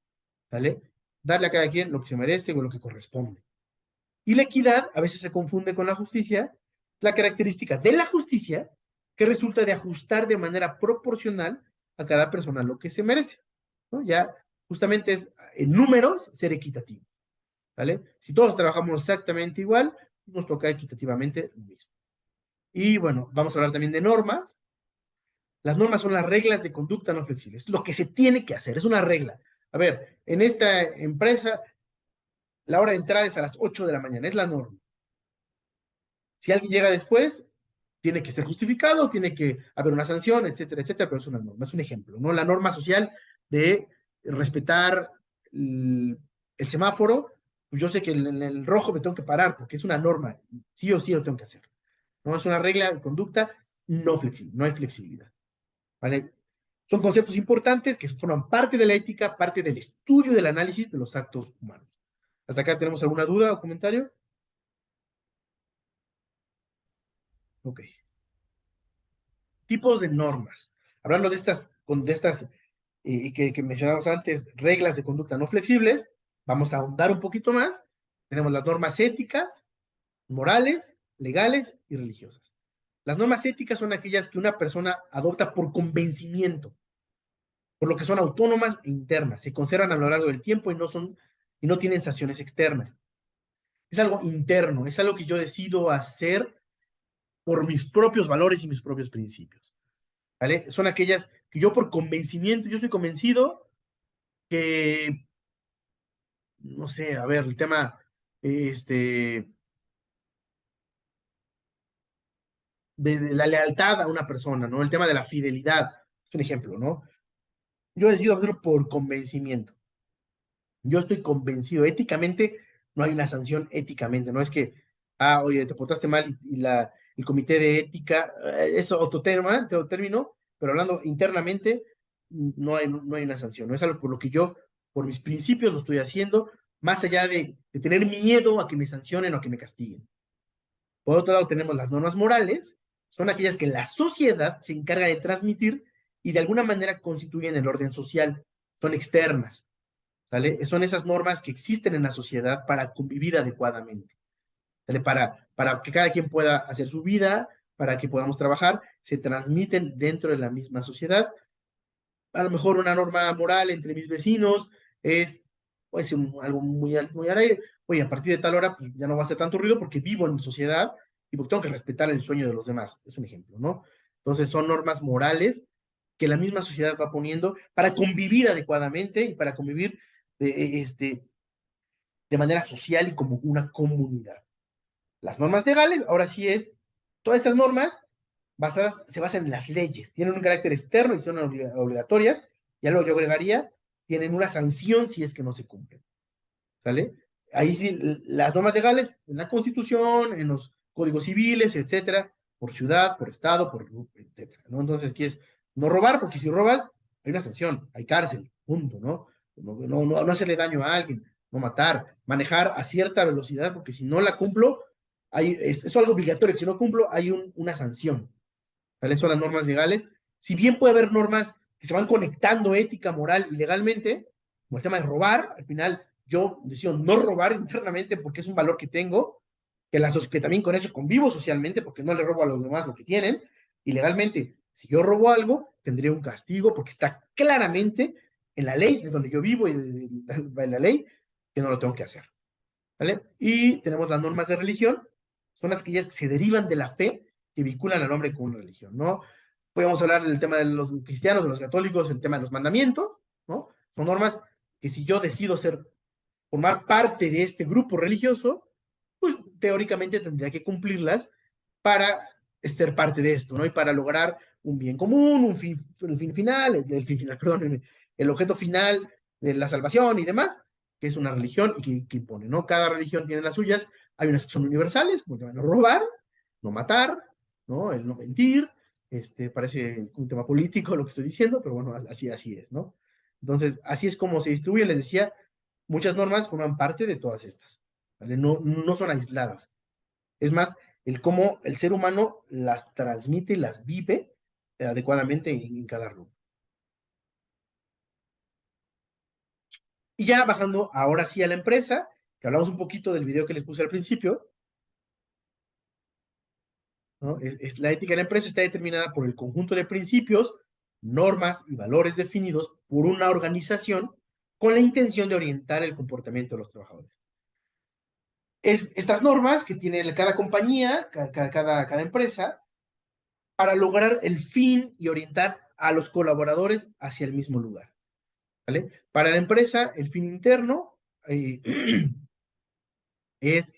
¿Vale? Darle a cada quien lo que se merece o lo que corresponde. Y la equidad a veces se confunde con la justicia, la característica de la justicia que resulta de ajustar de manera proporcional a cada persona lo que se merece, ¿no? Ya justamente es en números ser equitativo, ¿vale? Si todos trabajamos exactamente igual, nos toca equitativamente lo mismo. Y bueno, vamos a hablar también de normas. Las normas son las reglas de conducta no flexibles, lo que se tiene que hacer, es una regla. A ver, en esta empresa la hora de entrada es a las 8 de la mañana, es la norma. Si alguien llega después, tiene que ser justificado, tiene que haber una sanción, etcétera, etcétera, pero es una norma, es un ejemplo, ¿no? La norma social de respetar el semáforo, pues yo sé que en el rojo me tengo que parar porque es una norma, sí o sí lo tengo que hacer, ¿no? Es una regla de conducta no flexible, no hay flexibilidad, ¿vale? Son conceptos importantes que forman parte de la ética, parte del estudio, del análisis de los actos humanos. ¿Hasta acá tenemos alguna duda o comentario? Ok. Tipos de normas. Hablando de estas que mencionamos antes, reglas de conducta no flexibles, vamos a ahondar un poquito más. Tenemos las normas éticas, morales, legales y religiosas. Las normas éticas son aquellas que una persona adopta por convencimiento, por lo que son autónomas e internas, se conservan a lo largo del tiempo y no tienen sanciones externas. Es algo interno, es algo que yo decido hacer por mis propios valores y mis propios principios, ¿vale? Son aquellas que yo por convencimiento, yo estoy convencido que, no sé, a ver, el tema, de la lealtad a una persona, ¿no? El tema de la fidelidad, es un ejemplo, ¿no? Yo decido hacerlo por convencimiento. Yo estoy convencido, éticamente, no hay una sanción éticamente, no es que, oye, te portaste mal y el comité de ética, es otro tema, otro término, pero hablando internamente, no hay una sanción, no es algo por lo que yo, por mis principios, lo estoy haciendo, más allá de tener miedo a que me sancionen o a que me castiguen. Por otro lado, tenemos las normas morales, son aquellas que la sociedad se encarga de transmitir y de alguna manera constituyen el orden social, son externas, ¿sale? Son esas normas que existen en la sociedad para convivir adecuadamente, ¿sale? Para que cada quien pueda hacer su vida, para que podamos trabajar, se transmiten dentro de la misma sociedad. A lo mejor una norma moral entre mis vecinos es, pues, algo muy al aire. Oye, a partir de tal hora, pues ya no va a hacer tanto ruido porque vivo en sociedad y porque tengo que respetar el sueño de los demás. Es un ejemplo, ¿no? Entonces son normas morales que la misma sociedad va poniendo para convivir adecuadamente y para convivir de manera social y como una comunidad. Las normas legales, ahora sí es, todas estas normas se basan en las leyes, tienen un carácter externo y son obligatorias, ya lo yo agregaría, tienen una sanción si es que no se cumplen, ¿sale? Ahí sí, las normas legales, en la Constitución, en los códigos civiles, etcétera, por ciudad, por estado, por grupo, etcétera, ¿no? Entonces, aquí es no robar, porque si robas, hay una sanción, hay cárcel, punto, ¿no? No hacerle daño a alguien, no matar, manejar a cierta velocidad, porque si no la cumplo, es algo obligatorio, si no cumplo, hay una sanción, ¿vale? Son las normas legales. Si bien puede haber normas que se van conectando ética, moral y legalmente, como el tema de robar, al final yo decido no robar internamente porque es un valor que tengo, que también con eso convivo socialmente porque no le robo a los demás lo que tienen, y legalmente, si yo robo algo, tendría un castigo porque está claramente en la ley de donde yo vivo y de la ley que no lo tengo que hacer, ¿vale? Y tenemos las normas de religión, son las que ya se derivan de la fe que vinculan al hombre con una religión, ¿no? Podemos hablar del tema de los cristianos, de los católicos, el tema de los mandamientos, ¿no? Son normas que si yo decido formar parte de este grupo religioso, pues teóricamente tendría que cumplirlas para ser parte de esto, ¿no? Y para lograr un bien común, el fin final, perdón, el objeto final de la salvación y demás, que es una religión y que impone, ¿no? Cada religión tiene las suyas, hay unas que son universales, como el no robar, no matar, ¿no? El no mentir, parece un tema político lo que estoy diciendo, pero bueno, así es, ¿no? Entonces, así es como se distribuye, les decía, muchas normas forman parte de todas estas, ¿vale? No son aisladas. Es más, el cómo el ser humano las transmite y las vive adecuadamente en cada rubro. Y ya bajando ahora sí a la empresa, que hablamos un poquito del video que les puse al principio, ¿no? La ética de la empresa está determinada por el conjunto de principios, normas y valores definidos por una organización con la intención de orientar el comportamiento de los trabajadores. Estas normas que tiene cada compañía, cada empresa, para lograr el fin y orientar a los colaboradores hacia el mismo lugar, ¿vale? Para la empresa, el fin interno es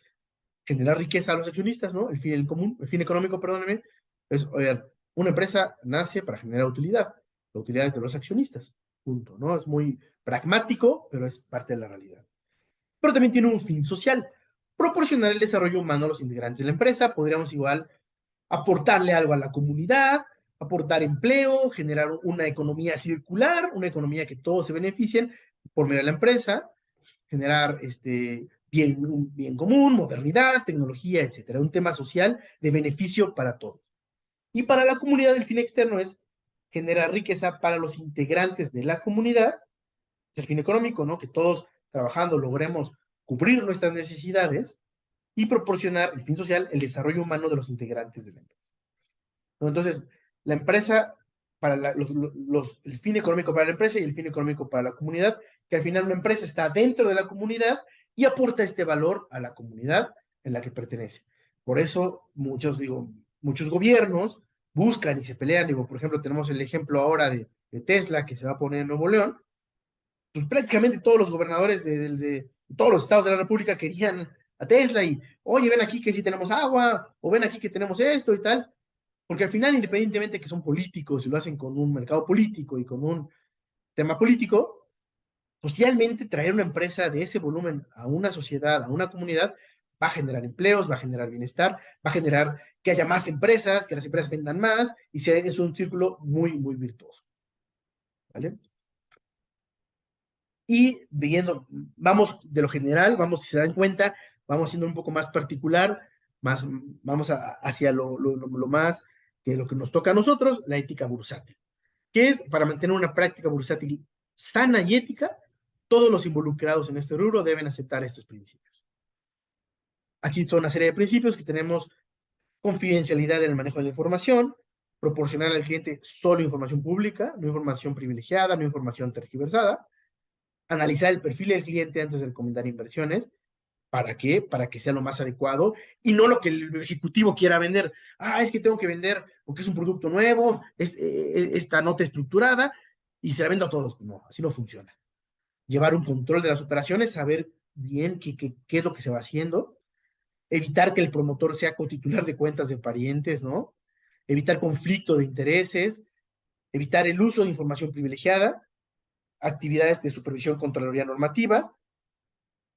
generar riqueza a los accionistas, ¿no? El fin económico, perdónenme, es, oigan, una empresa nace para generar utilidad, la utilidad es de los accionistas, punto, ¿no? Es muy pragmático, pero es parte de la realidad. Pero también tiene un fin social, proporcionar el desarrollo humano a los integrantes de la empresa, podríamos igual aportarle algo a la comunidad, aportar empleo, generar una economía circular, una economía que todos se beneficien por medio de la empresa, generar un bien común, modernidad, tecnología, etcétera. Un tema social de beneficio para todos. Y para la comunidad, el fin externo es generar riqueza para los integrantes de la comunidad, es el fin económico, ¿no? Que todos trabajando logremos cubrir nuestras necesidades y proporcionar el fin social, el desarrollo humano de los integrantes de la empresa. Entonces, la empresa, para el fin económico para la empresa y el fin económico para la comunidad, que al final una empresa está dentro de la comunidad y aporta este valor a la comunidad en la que pertenece. Por eso, muchos gobiernos buscan y se pelean, por ejemplo, tenemos el ejemplo ahora de de Tesla que se va a poner en Nuevo León, pues prácticamente todos los gobernadores de todos los estados de la República querían a Tesla y, oye, ven aquí que sí tenemos agua, o ven aquí que tenemos esto y tal, porque al final, independientemente que son políticos y lo hacen con un mercado político y con un tema político, socialmente traer una empresa de ese volumen a una sociedad, a una comunidad, va a generar empleos, va a generar bienestar, va a generar que haya más empresas, que las empresas vendan más, y es un círculo muy, muy virtuoso. ¿Vale? Y viendo, vamos de lo general, vamos, si se dan cuenta, vamos siendo un poco más particular, más, vamos hacia lo más que lo que nos toca a nosotros, la ética bursátil, que es para mantener una práctica bursátil sana y ética, todos los involucrados en este rubro deben aceptar estos principios. Aquí son una serie de principios que tenemos: confidencialidad en el manejo de la información, proporcionar al cliente solo información pública, no información privilegiada, no información tergiversada, analizar el perfil del cliente antes de recomendar inversiones. ¿Para qué? Para que sea lo más adecuado y no lo que el ejecutivo quiera vender. Ah, es que tengo que vender porque es un producto nuevo, esta nota estructurada y se la vendo a todos. No, así no funciona. Llevar un control de las operaciones, saber bien qué es lo que se va haciendo, evitar que el promotor sea cotitular de cuentas de parientes, ¿no? Evitar conflicto de intereses, evitar el uso de información privilegiada, actividades de supervisión contraloría normativa,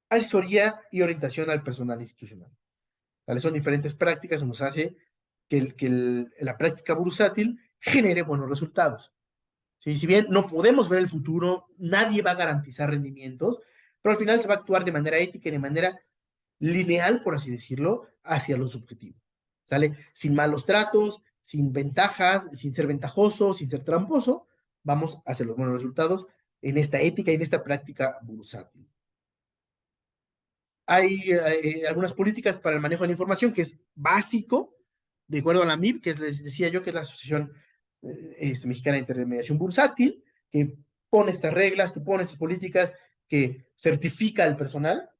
asesoría y orientación al personal institucional. ¿Vale? Son diferentes prácticas que nos hace que la práctica bursátil genere buenos resultados. ¿Sí? Si bien no podemos ver el futuro, nadie va a garantizar rendimientos, pero al final se va a actuar de manera ética y de manera lineal, por así decirlo, hacia los objetivos. ¿Sale? Sin malos tratos, sin ventajas, sin ser ventajoso, sin ser tramposo, vamos hacia los buenos resultados en esta ética y en esta práctica bursátil. Hay algunas políticas para el manejo de la información que es básico, de acuerdo a la MIB, que les decía yo, que es la Asociación Mexicana de Intermediación Bursátil, que pone estas reglas, que pone estas políticas, que certifica al personal,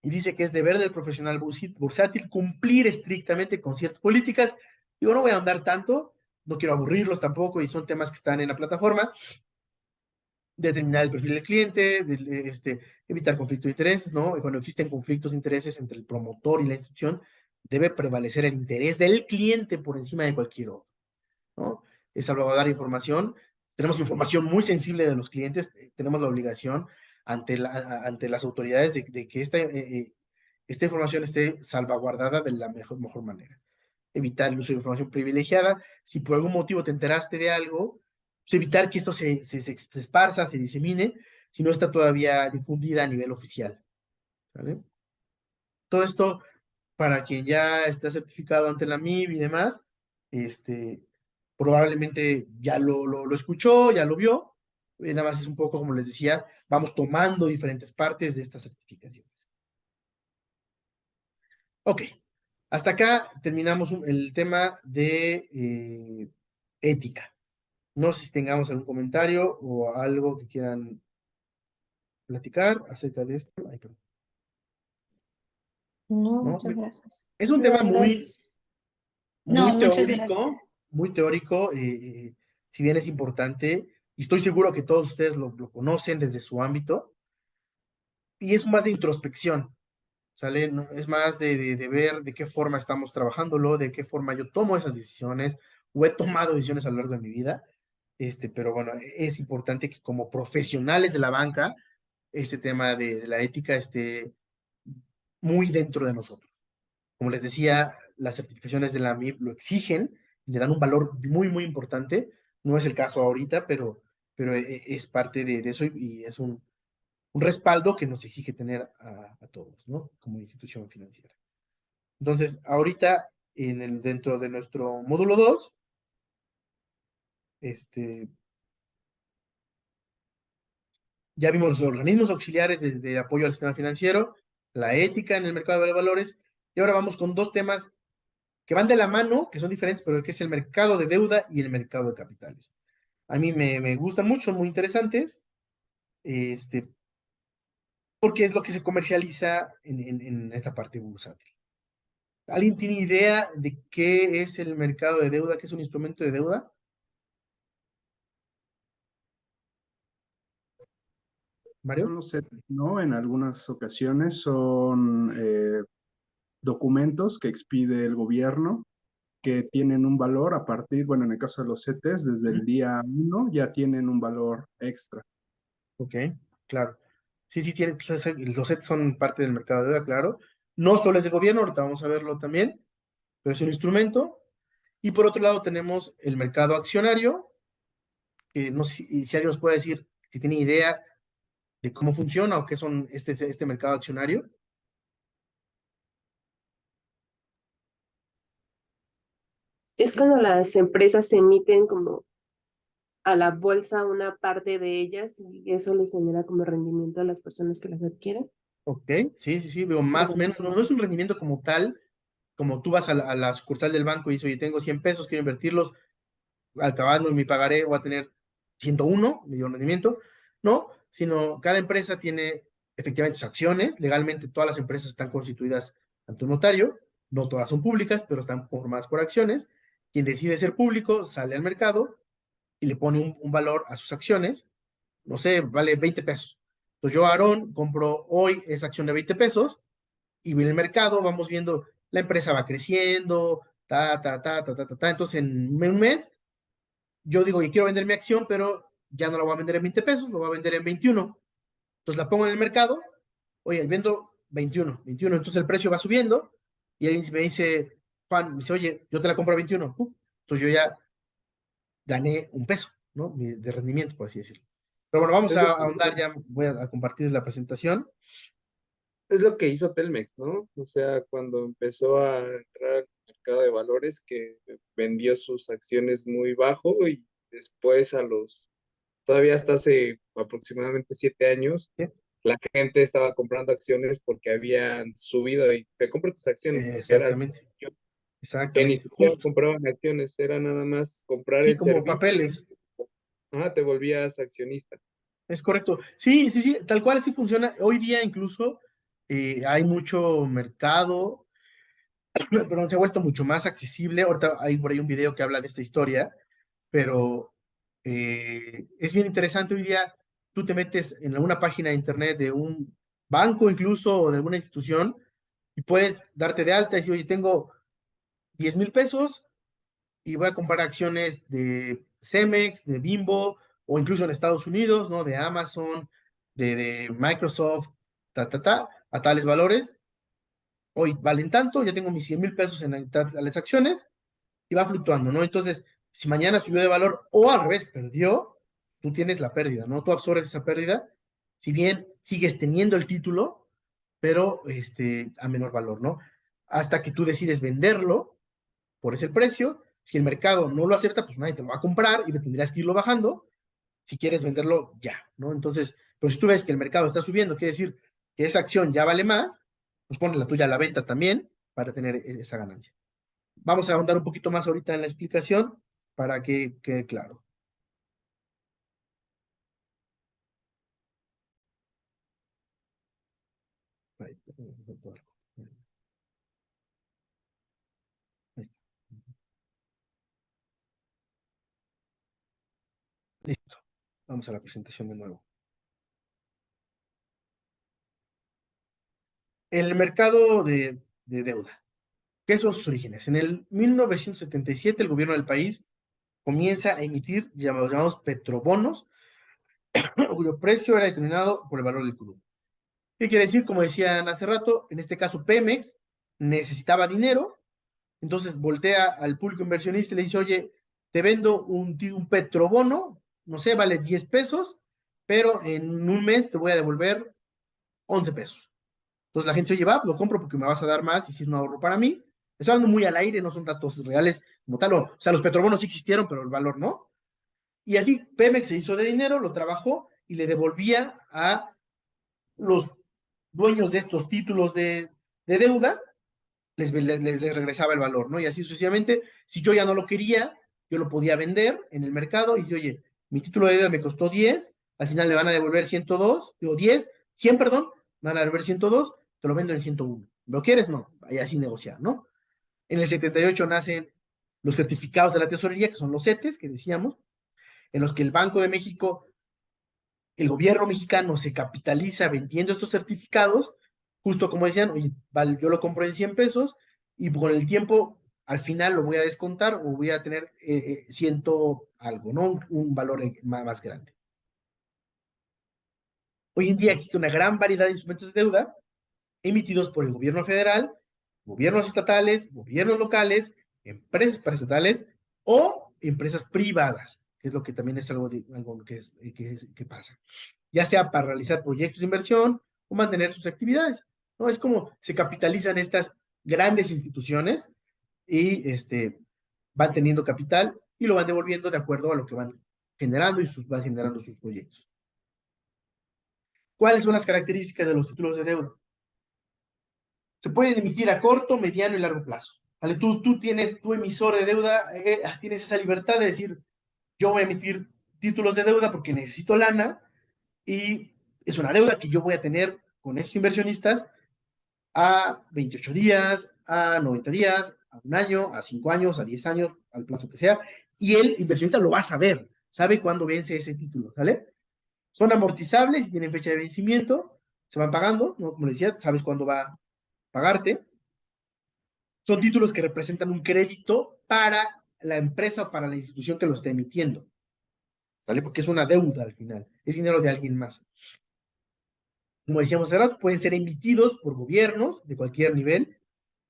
y dice que es deber del profesional bursátil cumplir estrictamente con ciertas políticas. Digo, no voy a andar tanto, no quiero aburrirlos tampoco, y son temas que están en la plataforma: determinar el perfil del cliente, evitar conflicto de intereses, ¿no? Y cuando existen conflictos de intereses entre el promotor y la institución, debe prevalecer el interés del cliente por encima de cualquier otro, ¿no? Es salvaguardar información. Tenemos información muy sensible de los clientes, tenemos la obligación ante las autoridades de que esta información esté salvaguardada de la mejor manera. Evitar el uso de información privilegiada. Si por algún motivo te enteraste de algo, pues evitar que esto se esparza, se disemine, si no está todavía difundida a nivel oficial. ¿Vale? Todo esto, para quien ya está certificado ante la MIB y demás, probablemente ya lo escuchó, ya lo vio. Nada más es un poco, como les decía, vamos tomando diferentes partes de estas certificaciones. Ok, hasta acá terminamos el tema de ética. No sé si tengamos algún comentario o algo que quieran platicar acerca de esto. Ay, perdón.
No,
¿No?
muchas gracias.
Es un
No,
tema
gracias. No, muchas gracias.
muy teórico, si bien es importante, y estoy seguro que todos ustedes lo conocen desde su ámbito, y es más de introspección, ¿sale? No, es más de ver de qué forma estamos trabajándolo, de qué forma yo tomo esas decisiones, o he tomado decisiones a lo largo de mi vida, pero bueno, es importante que como profesionales de la banca, este tema de la ética esté muy dentro de nosotros. Como les decía, las certificaciones de la MIB lo exigen, le dan un valor muy, muy importante. No es el caso ahorita, pero es parte de eso y es un respaldo que nos exige tener a todos, ¿no? Como institución financiera. Entonces, ahorita, dentro de nuestro módulo 2, ya vimos los organismos auxiliares de apoyo al sistema financiero, la ética en el mercado de valores, y ahora vamos con dos temas que van de la mano, que son diferentes, pero que es el mercado de deuda y el mercado de capitales. A mí me gustan mucho, son muy interesantes, porque es lo que se comercializa en esta parte bursátil. ¿Alguien tiene idea de qué es el mercado de deuda, qué es un instrumento de deuda? Mario.
Son los CETES, ¿no? En algunas ocasiones son documentos que expide el gobierno que tienen un valor a partir, bueno, en el caso de los CETES, desde el día 1 ya tienen un valor extra.
Ok, claro. Sí, sí, tiene, los sets son parte del mercado de deuda, claro. No solo es del gobierno, ahorita vamos a verlo también, pero es un instrumento. Y por otro lado tenemos el mercado accionario, que no sé si alguien nos puede decir si tiene idea de cómo funciona o qué son este mercado accionario.
Es cuando las empresas se emiten como a la bolsa una parte de ellas y eso le genera como rendimiento a las personas que las adquieren.
Ok, sí, sí, sí, veo más o menos, no es un rendimiento como tal, como tú vas a la sucursal del banco y dices, oye, tengo 100 pesos, quiero invertirlos, acabando mi pagaré voy a tener 101, me dio un rendimiento, no, sino cada empresa tiene efectivamente sus acciones, legalmente todas las empresas están constituidas ante un notario, no todas son públicas, pero están formadas por acciones, quien decide ser público sale al mercado y le pone un valor a sus acciones, no sé, vale 20 pesos. Entonces yo, Aarón, compro hoy esa acción de 20 pesos y en el mercado vamos viendo, la empresa va creciendo, entonces en un mes yo digo, y quiero vender mi acción, pero ya no la voy a vender en 20 pesos, lo voy a vender en 21. Entonces la pongo en el mercado, oye, vendo 21. Entonces el precio va subiendo y él me dice, Juan, me dice, oye, yo te la compro a 21. Entonces yo ya gané un peso, ¿no? De rendimiento, por así decirlo. Pero bueno, vamos
Es
a
lo,
ahondar, ya voy a compartir la presentación.
es lo que hizo Telmex, ¿no? O sea, cuando empezó a entrar al mercado de valores, que vendió sus acciones muy bajo y después todavía hasta hace aproximadamente 7 años,
¿Sí?
la gente estaba comprando acciones porque habían subido y te compro tus acciones, porque era
Exactamente,
que ni
exactamente,
siquiera
justo.
compraban acciones, era nada más comprar
Sí,
el
como
servicio.
papeles.
Te volvías accionista.
Es correcto. Sí, sí, sí, tal cual así funciona. Hoy día incluso hay mucho mercado, pero se ha vuelto mucho más accesible. Ahorita hay por ahí un video que habla de esta historia, pero es bien interesante. Hoy día tú te metes en alguna página de internet de un banco incluso o de alguna institución y puedes darte de alta y decir, oye, tengo 10,000 pesos y voy a comprar acciones de Cemex, de Bimbo, o incluso en Estados Unidos, ¿no? De Amazon, de Microsoft, a tales valores. Hoy valen tanto, ya tengo mis 100,000 pesos en las acciones y va fluctuando, ¿no? Entonces, si mañana subió de valor o al revés, perdió, tú tienes la pérdida, ¿no? Tú absorbes esa pérdida, si bien sigues teniendo el título, pero a menor valor, ¿no? Hasta que tú decides venderlo por ese precio. Si el mercado no lo acepta, pues nadie te lo va a comprar y le tendrías que irlo bajando si quieres venderlo ya, ¿no? Entonces, pero si tú ves que el mercado está subiendo, quiere decir que esa acción ya vale más, pues pones la tuya a la venta también para tener esa ganancia. Vamos a ahondar un poquito más ahorita en la explicación para que quede claro. Ahí, listo. Vamos a la presentación de nuevo. El mercado de deuda. ¿Qué son sus orígenes? En el 1977 el gobierno del país comienza a emitir llamados petrobonos, cuyo precio era determinado por el valor del crudo. ¿Qué quiere decir? Como decían hace rato, en este caso Pemex necesitaba dinero, entonces voltea al público inversionista y le dice, oye, te vendo un petrobono, no sé, vale 10 pesos, pero en un mes te voy a devolver 11 pesos. Entonces la gente se oye, va, lo compro porque me vas a dar más y si es un ahorro para mí. Estoy hablando muy al aire, no son datos reales como tal. O sea, los petrobonos sí existieron, pero el valor no. Y así Pemex se hizo de dinero, lo trabajó y le devolvía a los dueños de estos títulos de deuda, les regresaba el valor, ¿no? Y así sucesivamente, si yo ya no lo quería, yo lo podía vender en el mercado y decir, oye, mi título de deuda me costó 10, al final me van a devolver 102, digo 10, 100, perdón, me van a devolver 102, te lo vendo en 101. ¿Lo quieres? No, ahí así negociar, ¿no? En el 78 nacen los certificados de la tesorería, que son los CETES, que decíamos, en los que el Banco de México el gobierno mexicano se capitaliza vendiendo estos certificados, justo como decían, oye, vale, yo lo compro en 100 pesos y con el tiempo al final lo voy a descontar o voy a tener ciento algo, ¿no? Un valor más grande. Hoy en día existe una gran variedad de instrumentos de deuda emitidos por el gobierno federal, gobiernos estatales, gobiernos locales, empresas paraestatales o empresas privadas, que es lo que también es algo que pasa, ya sea para realizar proyectos de inversión o mantener sus actividades, ¿no? Es como se capitalizan estas grandes instituciones y van teniendo capital y lo van devolviendo de acuerdo a lo que van generando y van generando sus proyectos. ¿Cuáles son las características de los títulos de deuda? Se pueden emitir a corto, mediano y largo plazo. ¿Vale? Tú tienes tu emisor de deuda, tienes esa libertad de decir, yo voy a emitir títulos de deuda porque necesito lana y es una deuda que yo voy a tener con esos inversionistas a 28 días, a 90 días, a un año, a 5 años, a 10 años, al plazo que sea, y el inversionista lo va a saber, sabe cuándo vence ese título, ¿vale? Son amortizables y tienen fecha de vencimiento, se van pagando, ¿no? Como les decía, sabes cuándo va a pagarte. Son títulos que representan un crédito para la empresa o para la institución que lo está emitiendo, ¿vale? Porque es una deuda al final, es dinero de alguien más. Como decíamos hace rato, pueden ser emitidos por gobiernos de cualquier nivel,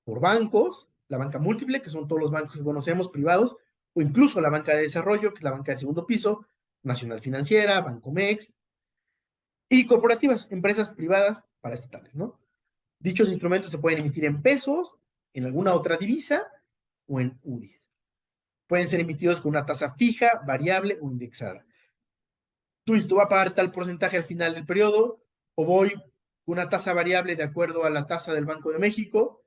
por bancos, la banca múltiple, que son todos los bancos que conocemos, privados, o incluso la banca de desarrollo, que es la banca de segundo piso, Nacional Financiera, Bancomext, y corporativas, empresas privadas paraestatales, ¿no? Dichos instrumentos se pueden emitir en pesos, en alguna otra divisa o en UDIs. Pueden ser emitidos con una tasa fija, variable o indexada. Tú dices, tú vas a pagar tal porcentaje al final del periodo, o voy con una tasa variable de acuerdo a la tasa del Banco de México,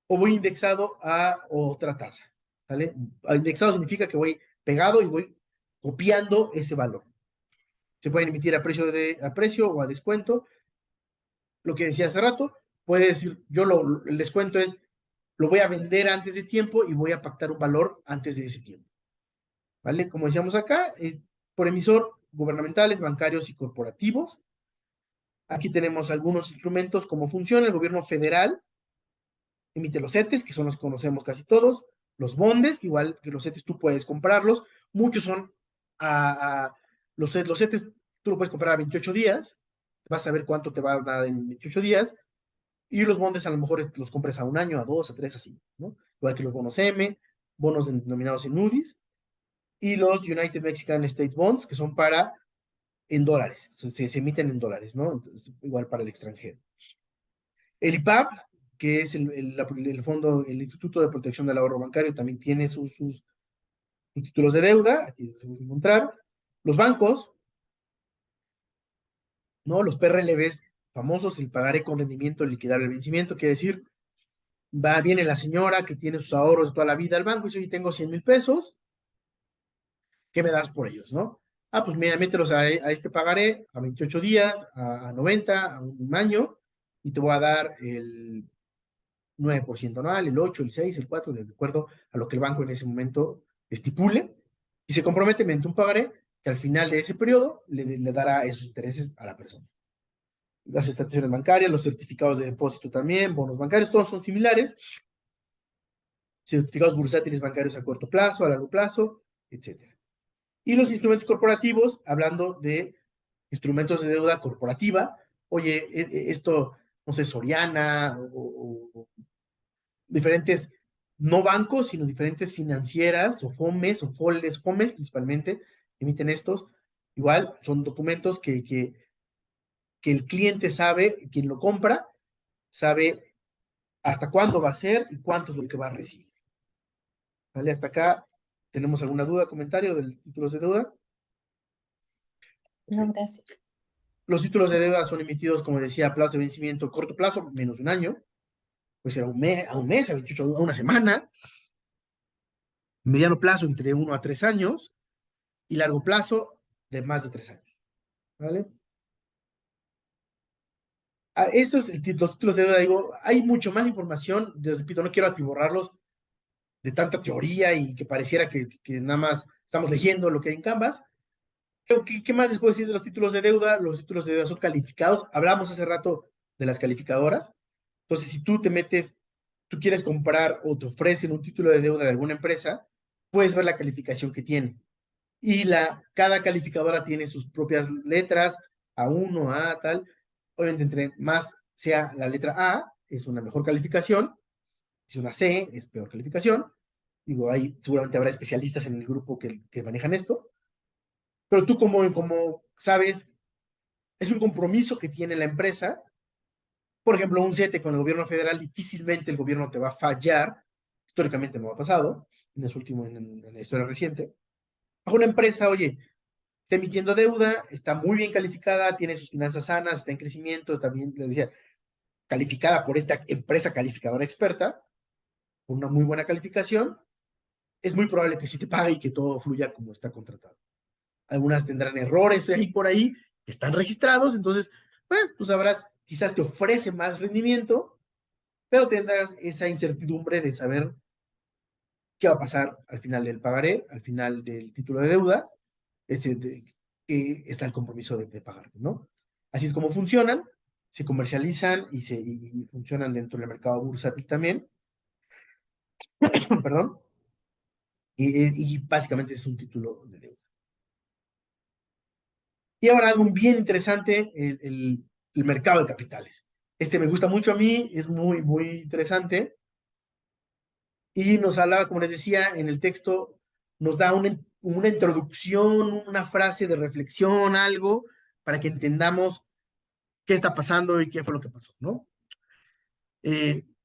o voy indexado a otra tasa, ¿vale? Indexado significa que voy pegado y voy copiando ese valor. Se pueden emitir a precio o a descuento. Lo que decía hace rato, puede decir, el descuento es, lo voy a vender antes de tiempo y voy a pactar un valor antes de ese tiempo, ¿vale? Como decíamos acá, por emisor, gubernamentales, bancarios y corporativos. Aquí tenemos algunos instrumentos, cómo funciona. El gobierno federal emite los CETES, que son los que conocemos casi todos, los bondes, igual que los CETES tú puedes comprarlos, muchos son los CETES tú lo puedes comprar a 28 días, vas a ver cuánto te va a dar en 28 días, y los bondes a lo mejor los compras a un año, a 2, a 3, así, ¿no? Igual que los bonos M, bonos denominados en UDIs, y los United Mexican States Bonds, que son en dólares, se emiten en dólares, ¿no? Entonces, igual para el extranjero. El IPAB, que es el fondo, el Instituto de Protección del Ahorro Bancario, también tiene sus títulos de deuda, aquí se puede encontrar. Los bancos, ¿no? Los PRLVs famosos, el pagaré con rendimiento liquidable al vencimiento, quiere decir, viene la señora que tiene sus ahorros de toda la vida al banco y dice, oye, tengo 100,000 pesos, ¿qué me das por ellos, no? Ah, pues mira, mételos a este pagaré a 28 días, a 90, a un año, y te voy a dar el 9% anual, el 8, el 6, el 4, de acuerdo a lo que el banco en ese momento estipule, y se compromete mediante un pagaré que al final de ese periodo le dará esos intereses a la persona. Las estaciones bancarias, los certificados de depósito también, bonos bancarios, todos son similares. Certificados bursátiles bancarios a corto plazo, a largo plazo, etc. Y los instrumentos corporativos, hablando de instrumentos de deuda corporativa, oye, esto, no sé, Soriana o diferentes, no bancos, sino diferentes financieras o FOMES o FOMES principalmente, emiten estos. Igual son documentos que el cliente sabe, quien lo compra, sabe hasta cuándo va a ser y cuánto es lo que va a recibir. ¿Vale? Hasta acá, ¿tenemos alguna duda, comentario del títulos de deuda?
No, gracias.
Los títulos de deuda son emitidos, como decía, a plazo de vencimiento corto plazo, menos de un año, puede ser a un mes, a 28, a una semana. Mediano plazo, entre 1 a 3 años, y largo plazo, de más de 3 años. ¿Vale? Eso es los títulos de deuda. Digo, hay mucho más información. Les repito, no quiero atiborrarlos de tanta teoría y que pareciera que nada más estamos leyendo lo que hay en Canvas. ¿Qué más les puedo decir de los títulos de deuda? Los títulos de deuda son calificados. Hablamos hace rato de las calificadoras. Entonces, si tú te metes, tú quieres comprar o te ofrecen un título de deuda de alguna empresa, puedes ver la calificación que tiene. Y cada calificadora tiene sus propias letras, A1, A, tal. Obviamente, entre más sea la letra A, es una mejor calificación. Si una C, es peor calificación. Digo, ahí seguramente habrá especialistas en el grupo que manejan esto. Pero tú como sabes, es un compromiso que tiene la empresa. Por ejemplo, un CETE con el gobierno federal, difícilmente el gobierno te va a fallar. Históricamente no ha pasado, en la historia reciente. Bajo una empresa, oye, está emitiendo deuda, está muy bien calificada, tiene sus finanzas sanas, está en crecimiento, está bien, les decía, calificada por esta empresa calificadora experta, con una muy buena calificación, es muy probable que sí te pague y que todo fluya como está contratado. Algunas tendrán errores ahí por ahí que están registrados, entonces, bueno, tú sabrás, quizás te ofrece más rendimiento, pero tendrás esa incertidumbre de saber qué va a pasar al final del pagaré, al final del título de deuda, que está el compromiso de pagar, ¿no? Así es como funcionan, se comercializan y funcionan dentro del mercado bursátil también, perdón, y básicamente es un título de deuda. Y ahora algo bien interesante, el mercado de capitales. Este me gusta mucho a mí, es muy, muy interesante. Y nos hablaba, como les decía, en el texto, nos da una introducción, una frase de reflexión, algo, para que entendamos qué está pasando y qué fue lo que pasó, ¿no?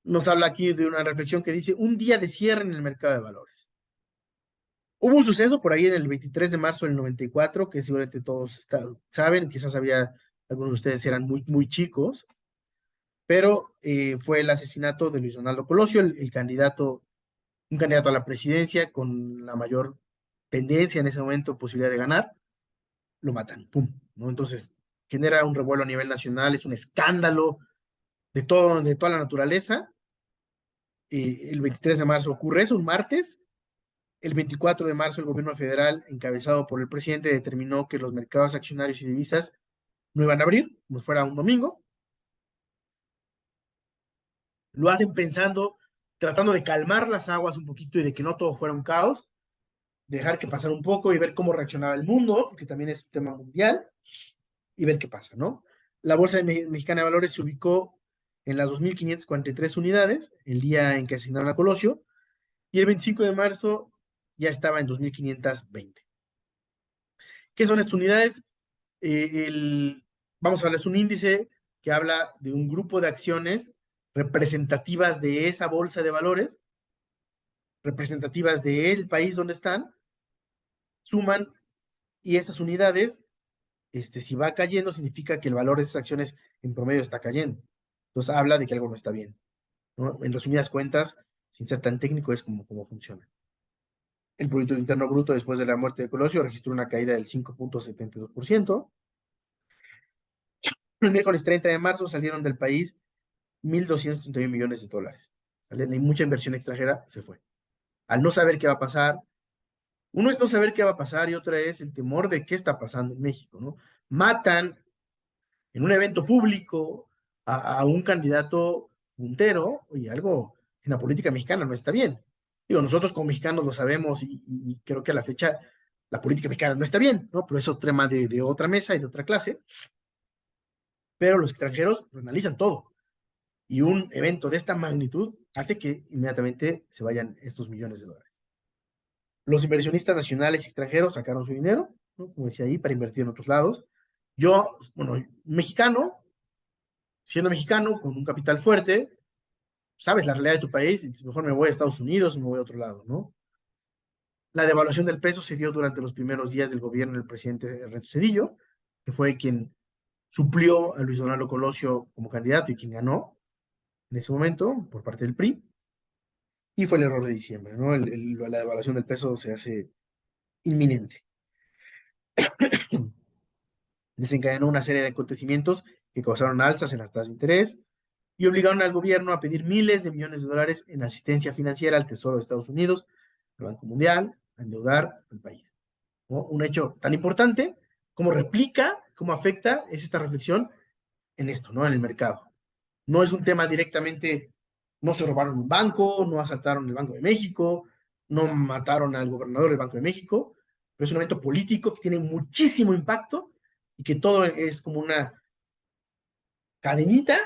Nos habla aquí de una reflexión que dice, un día de cierre en el mercado de valores. Hubo un suceso por ahí en el 23 de marzo del 94, que seguramente todos saben, quizás algunos de ustedes eran muy, muy chicos, pero fue el asesinato de Luis Donaldo Colosio, un candidato a la presidencia con la mayor tendencia en ese momento, posibilidad de ganar, lo matan, ¡pum! ¿No? Entonces, genera un revuelo a nivel nacional, es un escándalo de toda la naturaleza. El 23 de marzo ocurre eso, un martes. El 24 de marzo el gobierno federal, encabezado por el presidente, determinó que los mercados accionarios y divisas no iban a abrir, como fuera un domingo. Lo hacen tratando de calmar las aguas un poquito y de que no todo fuera un caos, dejar que pasara un poco y ver cómo reaccionaba el mundo, porque también es un tema mundial, y ver qué pasa, ¿no? La Bolsa Mexicana de Valores se ubicó en las 2.543 unidades, el día en que asignaron a Colosio, y el 25 de marzo ya estaba en 2.520. ¿Qué son estas unidades? Vamos a hablar, es un índice que habla de un grupo de acciones representativas de esa bolsa de valores, representativas del país donde están, suman, y estas unidades, si va cayendo, significa que el valor de esas acciones en promedio está cayendo. Entonces habla de que algo no está bien, ¿no? En resumidas cuentas, sin ser tan técnico, es como funciona. El Producto Interno Bruto después de la muerte de Colosio registró una caída del 5.72%. El miércoles 30 de marzo salieron del país 1.231 millones de dólares. ¿Vale? Hay mucha inversión extranjera, se fue. Al no saber qué va a pasar, uno es no saber qué va a pasar y otra es el temor de qué está pasando en México, ¿no? Matan en un evento público a un candidato puntero, oye, algo en la política mexicana no está bien. Digo, nosotros como mexicanos lo sabemos y creo que a la fecha la política mexicana no está bien, ¿no? Pero eso es tema de otra mesa y de otra clase. Pero los extranjeros lo analizan todo. Y un evento de esta magnitud hace que inmediatamente se vayan estos millones de dólares. Los inversionistas nacionales y extranjeros sacaron su dinero, ¿no? Como decía ahí, para invertir en otros lados. Yo, bueno, siendo mexicano, con un capital fuerte, sabes la realidad de tu país y mejor me voy a Estados Unidos y me voy a otro lado, ¿no? La devaluación del peso se dio durante los primeros días del gobierno del presidente Ernesto Zedillo, que fue quien suplió a Luis Donaldo Colosio como candidato y quien ganó en ese momento por parte del PRI. Y fue el error de diciembre, ¿no? La devaluación del peso se hace inminente. Desencadenó una serie de acontecimientos que causaron alzas en las tasas de interés y obligaron al gobierno a pedir miles de millones de dólares en asistencia financiera al Tesoro de Estados Unidos, al Banco Mundial, a endeudar al país, ¿no? Un hecho tan importante cómo replica, cómo afecta, es esta reflexión en esto, ¿no? En el mercado. No es un tema directamente, no se robaron un banco, no asaltaron el Banco de México, no mataron al gobernador del Banco de México, pero es un evento político que tiene muchísimo impacto y que todo es como una cadenita,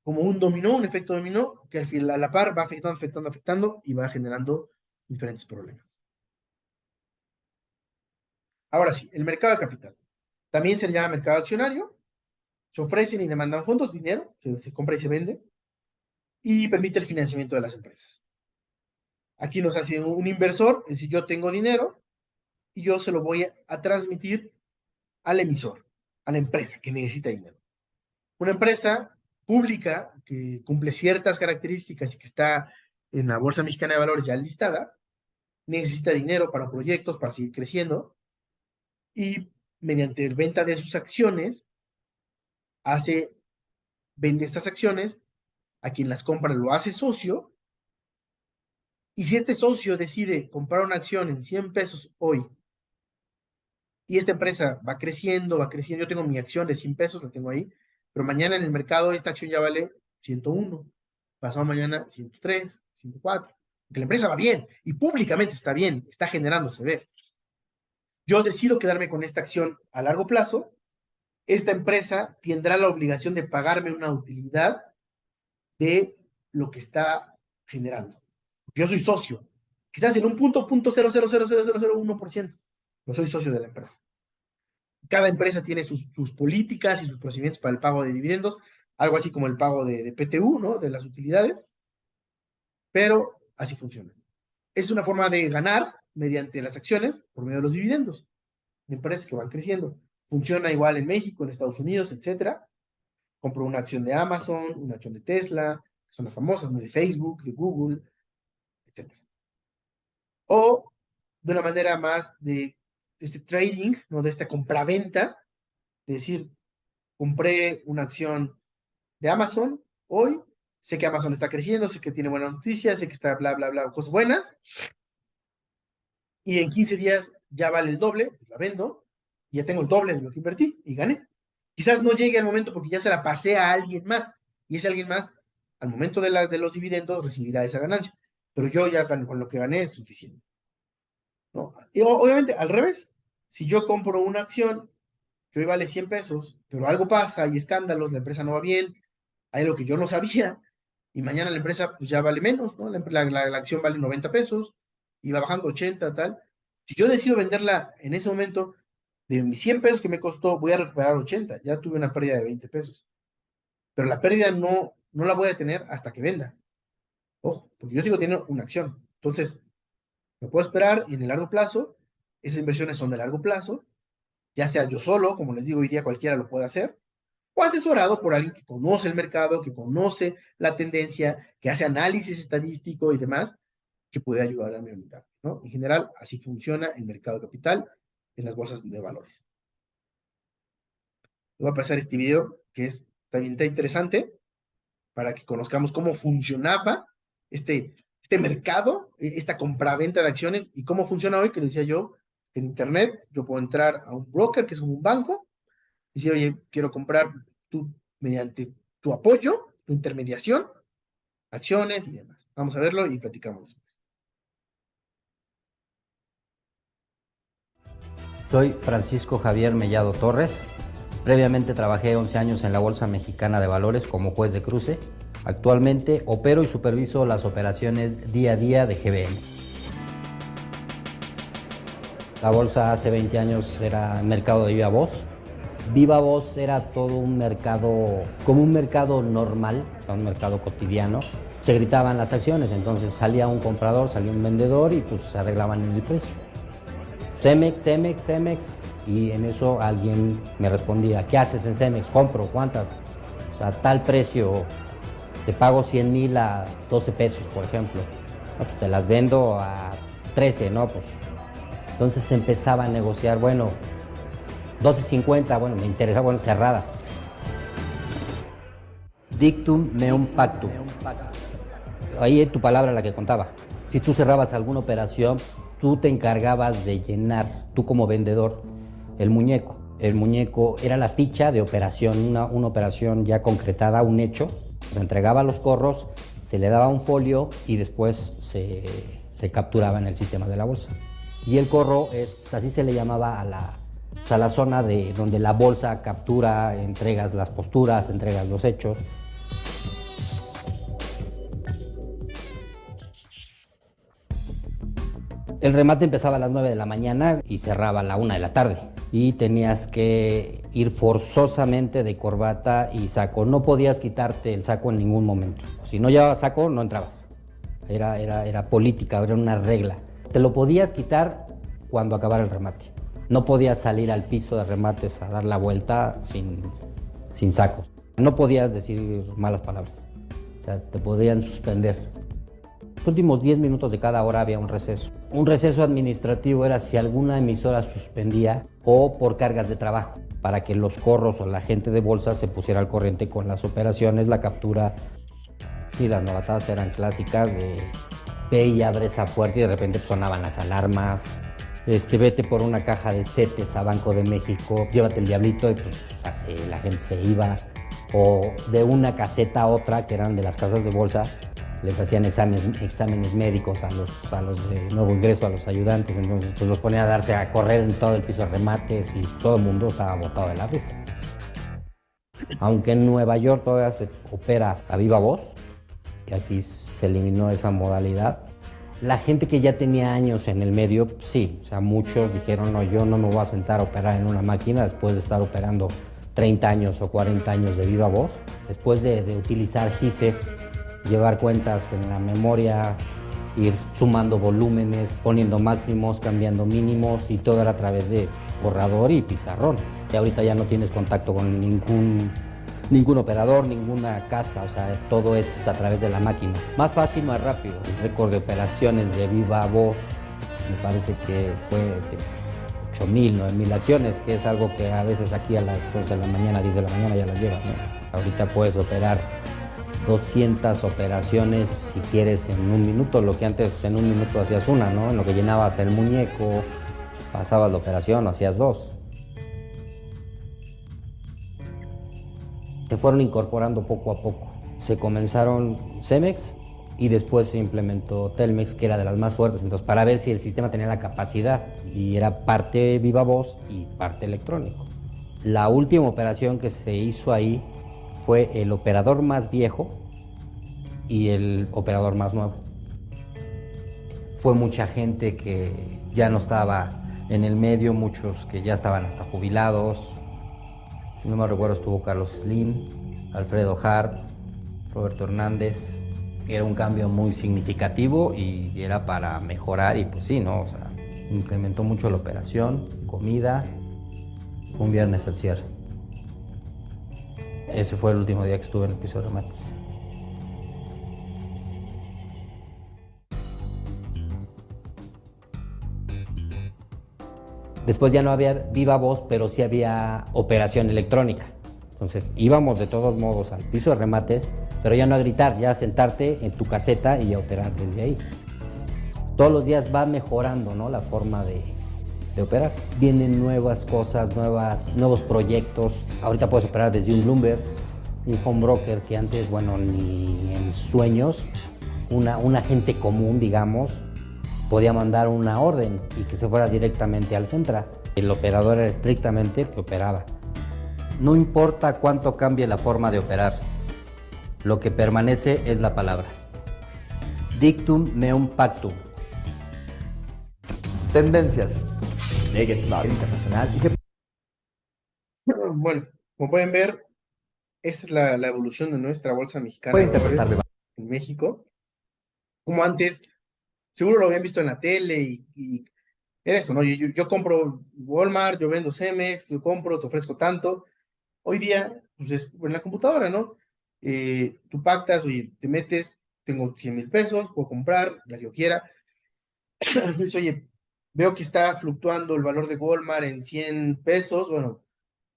como un dominó, un efecto dominó, que al final a la par va afectando y va generando diferentes problemas. Ahora sí, el mercado de capital. También se le llama mercado accionario. Se ofrecen y demandan fondos, dinero, se compra y se vende, y permite el financiamiento de las empresas. Aquí nos hace un inversor, es decir, yo tengo dinero y yo se lo voy a transmitir al emisor, a la empresa que necesita dinero. Una empresa pública que cumple ciertas características y que está en la Bolsa Mexicana de Valores ya listada, necesita dinero para proyectos, para seguir creciendo, y mediante la venta de sus acciones, vende estas acciones a quien las compra, lo hace socio, y si este socio decide comprar una acción en 100 pesos hoy, y esta empresa va creciendo, yo tengo mi acción de 100 pesos, la tengo ahí, pero mañana en el mercado esta acción ya vale 101, pasado mañana 103, 104, porque la empresa va bien, y públicamente está bien, está generando, se ve. Yo decido quedarme con esta acción a largo plazo, esta empresa tendrá la obligación de pagarme una utilidad de lo que está generando. Yo soy socio, quizás en un punto 0.00001%, pero soy socio de la empresa. Cada empresa tiene sus políticas y sus procedimientos para el pago de dividendos, algo así como el pago de PTU, ¿no? De las utilidades, pero así funciona. Es una forma de ganar mediante las acciones por medio de los dividendos de empresas que van creciendo. Funciona igual en México, en Estados Unidos, etcétera. Compro una acción de Amazon, una acción de Tesla, que son las famosas, ¿no? De Facebook, de Google, etcétera. O de una manera más de este trading, ¿no? De esta compraventa, es decir, compré una acción de Amazon hoy, sé que Amazon está creciendo, sé que tiene buenas noticias, sé que está bla, bla, bla, cosas buenas, y en 15 días ya vale el doble, pues la vendo, y ya tengo el doble de lo que invertí, y gané. Quizás no llegue al momento porque ya se la pasé a alguien más, y ese alguien más, al momento de los dividendos, recibirá esa ganancia, pero yo ya con lo que gané es suficiente, ¿no? Y obviamente, al revés, si yo compro una acción que hoy vale 100 pesos, pero algo pasa, hay escándalos, la empresa no va bien, hay algo que yo no sabía, y mañana la empresa pues ya vale menos, ¿no? La acción vale 90 pesos, y va bajando 80, tal. Si yo decido venderla en ese momento, de mis 100 pesos que me costó, voy a recuperar 80, ya tuve una pérdida de 20 pesos. Pero la pérdida no la voy a tener hasta que venda. Ojo, porque yo sigo teniendo una acción. Entonces, me puedo esperar y en el largo plazo, esas inversiones son de largo plazo, ya sea yo solo, como les digo, hoy día cualquiera lo puede hacer, o asesorado por alguien que conoce el mercado, que conoce la tendencia, que hace análisis estadístico y demás, que puede ayudar a mi unidad, ¿no? En general, así funciona el mercado de capital en las bolsas de valores. Les voy a pasar este video que también está interesante para que conozcamos cómo funcionaba este mercado, esta compraventa de acciones y cómo funciona hoy, que les decía yo, en internet yo puedo entrar a un broker que es como un banco y decir, oye, quiero comprar mediante tu apoyo, tu intermediación, acciones y demás. Vamos a verlo y platicamos después.
Soy Francisco Javier Mellado Torres. Previamente trabajé 11 años en la Bolsa Mexicana de Valores como juez de cruce. Actualmente opero y superviso las operaciones día a día de GBM. La bolsa hace 20 años era mercado de viva voz. Viva voz era todo un mercado, como un mercado normal, un mercado cotidiano. Se gritaban las acciones, entonces salía un comprador, salía un vendedor y pues se arreglaban en el precio. Cemex, Cemex, Cemex, y en eso alguien me respondía, ¿qué haces en Cemex? Compro, ¿cuántas? O sea, tal precio, te pago 100,000 a 12 pesos, por ejemplo. No, pues te las vendo a 13, ¿no? Pues entonces se empezaba a negociar, bueno, 12.50, bueno, me interesa, bueno, cerradas. Dictum meum pactum. Ahí es tu palabra la que contaba. Si tú cerrabas alguna operación, tú te encargabas de llenar, tú como vendedor, el muñeco. El muñeco era la ficha de operación, una operación ya concretada, un hecho. Se entregaba los corros, se le daba un folio y después se capturaba en el sistema de la bolsa. Y el corro así se le llamaba a la zona de donde la bolsa captura, entregas las posturas, entregas los hechos. El remate empezaba a las 9 de la mañana y cerraba a la 1 de la tarde. Y tenías que ir forzosamente de corbata y saco. No podías quitarte el saco en ningún momento. Si no llevabas saco, no entrabas. Era política, era una regla. Te lo podías quitar cuando acabara el remate. No podías salir al piso de remates a dar la vuelta sin sacos. No podías decir malas palabras. O sea, te podían suspender. Los últimos 10 minutos de cada hora había un receso. Un receso administrativo era si alguna emisora suspendía o por cargas de trabajo, para que los corros o la gente de bolsa se pusiera al corriente con las operaciones, la captura. Y las novatadas eran clásicas de ve y abre esa puerta y de repente sonaban las alarmas. Vete por una caja de CETES a Banco de México, llévate el diablito y pues la gente se iba. O de una caseta a otra, que eran de las casas de bolsa, les hacían exámenes médicos a los de nuevo ingreso, a los ayudantes, entonces pues los ponían a correr en todo el piso de remates y todo el mundo estaba botado de la risa. Aunque en Nueva York todavía se opera a viva voz, que aquí se eliminó esa modalidad, la gente que ya tenía años en el medio, sí, o sea, muchos dijeron, no, yo no me voy a sentar a operar en una máquina después de estar operando 30 años o 40 años de viva voz, después de utilizar gises, llevar cuentas en la memoria, ir sumando volúmenes, poniendo máximos, cambiando mínimos y todo era a través de borrador y pizarrón. Y ahorita ya no tienes contacto con ningún operador, ninguna casa, o sea, todo es a través de la máquina. Más fácil, más rápido. El récord de operaciones de viva voz me parece que fue de 8,000, 9,000 acciones, que es algo que a veces aquí a las 11 de la mañana, 10 de la mañana ya las llevas, ¿no? Ahorita puedes operar 200 operaciones si quieres en un minuto, lo que antes pues, en un minuto hacías una, ¿no? En lo que llenabas el muñeco, pasabas la operación o hacías dos. Se fueron incorporando poco a poco. Se comenzaron Cemex y después se implementó Telmex, que era de las más fuertes, entonces para ver si el sistema tenía la capacidad y era parte viva voz y parte electrónico. La última operación que se hizo ahí fue el operador más viejo y el operador más nuevo. Fue mucha gente que ya no estaba en el medio, muchos que ya estaban hasta jubilados. Si no me recuerdo, estuvo Carlos Slim, Alfredo Hart, Roberto Hernández. Era un cambio muy significativo y era para mejorar y pues sí, ¿no? O sea, incrementó mucho la operación, comida. Fue un viernes al cierre. Ese fue el último día que estuve en el piso de remates. Después ya no había viva voz, pero sí había operación electrónica. Entonces íbamos de todos modos al piso de remates, pero ya no a gritar, ya a sentarte en tu caseta y a operar desde ahí. Todos los días va mejorando, ¿no? La forma de operar. Vienen nuevas cosas, nuevos proyectos. Ahorita puedes operar desde un Bloomberg, un home broker que antes, bueno, ni en sueños, una gente común, digamos, podía mandar una orden y que se fuera directamente al Centra. El operador era estrictamente el que operaba. No importa cuánto cambie la forma de operar, lo que permanece es la palabra. Dictum meum pactum.
Tendencias. Internacional.
Bueno, como pueden ver, esa es la evolución de nuestra bolsa mexicana
Puede
de valores
interpretar
en México. Como antes, seguro lo habían visto en la tele y era eso, ¿no? Yo compro Walmart, yo vendo Cemex, yo compro, te ofrezco tanto. Hoy día, pues es en la computadora, ¿no? Tú pactas, oye, te metes, tengo 100,000 pesos, puedo comprar la que yo quiera. Entonces, oye, veo que está fluctuando el valor de Walmart en 100 pesos, bueno,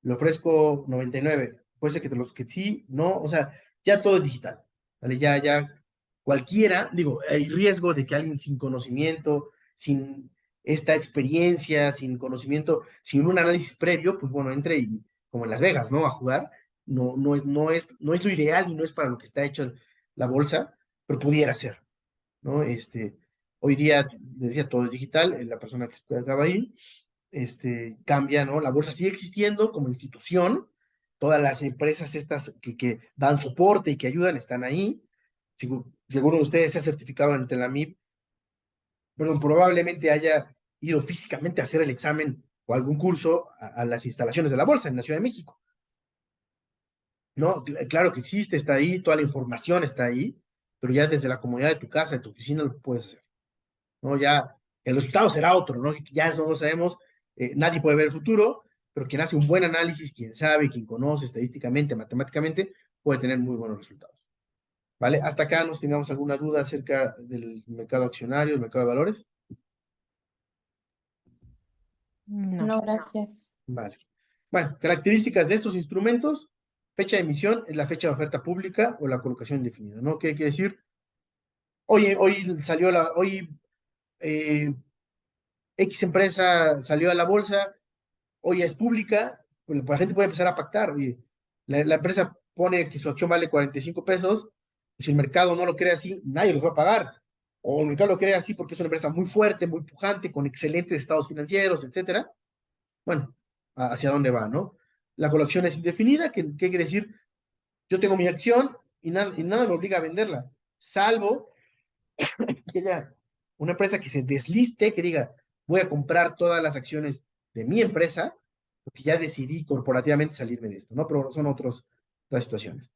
le ofrezco 99. Puede ser que sí, no, o sea, ya todo es digital, ¿vale? Ya cualquiera, digo, hay riesgo de que alguien sin conocimiento, sin esta experiencia, sin conocimiento, sin un análisis previo, pues bueno, entre y como en Las Vegas, ¿no? A jugar. No es lo ideal y no es para lo que está hecha la bolsa, pero pudiera ser, ¿no? Hoy día, decía, todo es digital, la persona que acaba ahí, cambia, ¿no? La bolsa sigue existiendo como institución, todas las empresas estas que dan soporte y que ayudan están ahí. Si alguno de ustedes se ha certificado ante la MIB, perdón, probablemente haya ido físicamente a hacer el examen o algún curso a las instalaciones de la bolsa en la Ciudad de México. No, claro que existe, está ahí, toda la información está ahí, pero ya desde la comodidad de tu casa, de tu oficina, lo puedes hacer, ¿no? Ya el resultado será otro, ¿no? Ya eso no lo sabemos, nadie puede ver el futuro, pero quien hace un buen análisis, quien sabe, quien conoce estadísticamente, matemáticamente, puede tener muy buenos resultados. ¿Vale? Hasta acá nos tengamos alguna duda acerca del mercado accionario, el mercado de valores.
No, gracias.
Vale. Bueno, características de estos instrumentos. Fecha de emisión es la fecha de oferta pública o la colocación indefinida, ¿no? ¿Qué quiere decir? Hoy salió X empresa salió a la bolsa, hoy es pública, pues la gente puede empezar a pactar. Oye, la empresa pone que su acción vale 45 pesos, si el mercado no lo cree así, nadie los va a pagar. O el mercado lo cree así porque es una empresa muy fuerte, muy pujante, con excelentes estados financieros, etcétera. Bueno, hacia dónde va, ¿no? La colocación es indefinida, ¿qué quiere decir? Yo tengo mi acción y nada me obliga a venderla, salvo que haya una empresa que se desliste, que diga, voy a comprar todas las acciones de mi empresa, porque ya decidí corporativamente salirme de esto, ¿no? Pero son otras situaciones.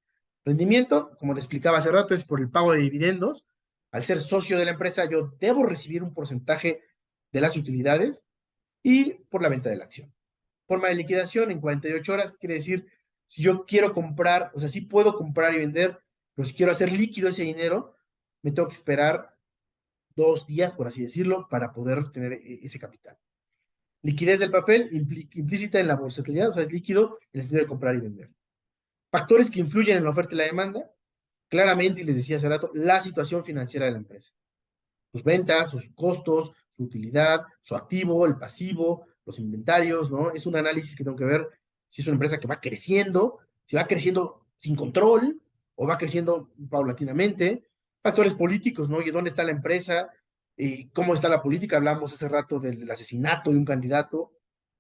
Rendimiento, como te explicaba hace rato, es por el pago de dividendos. Al ser socio de la empresa, yo debo recibir un porcentaje de las utilidades y por la venta de la acción. Forma de liquidación en 48 horas, quiere decir, si yo quiero comprar, o sea, sí puedo comprar y vender, pero si quiero hacer líquido ese dinero, me tengo que esperar 2 días, por así decirlo, para poder tener ese capital. Liquidez del papel implícita en la volatilidad, o sea, es líquido en el sentido de comprar y vender. Factores que influyen en la oferta y la demanda, claramente, y les decía hace rato, la situación financiera de la empresa. Sus ventas, sus costos, su utilidad, su activo, el pasivo, los inventarios, ¿no? Es un análisis que tengo que ver si es una empresa que va creciendo, si va creciendo sin control o va creciendo paulatinamente. Factores políticos, ¿no? ¿Y dónde está la empresa? ¿Cómo está la política? Hablamos hace rato del asesinato de un candidato.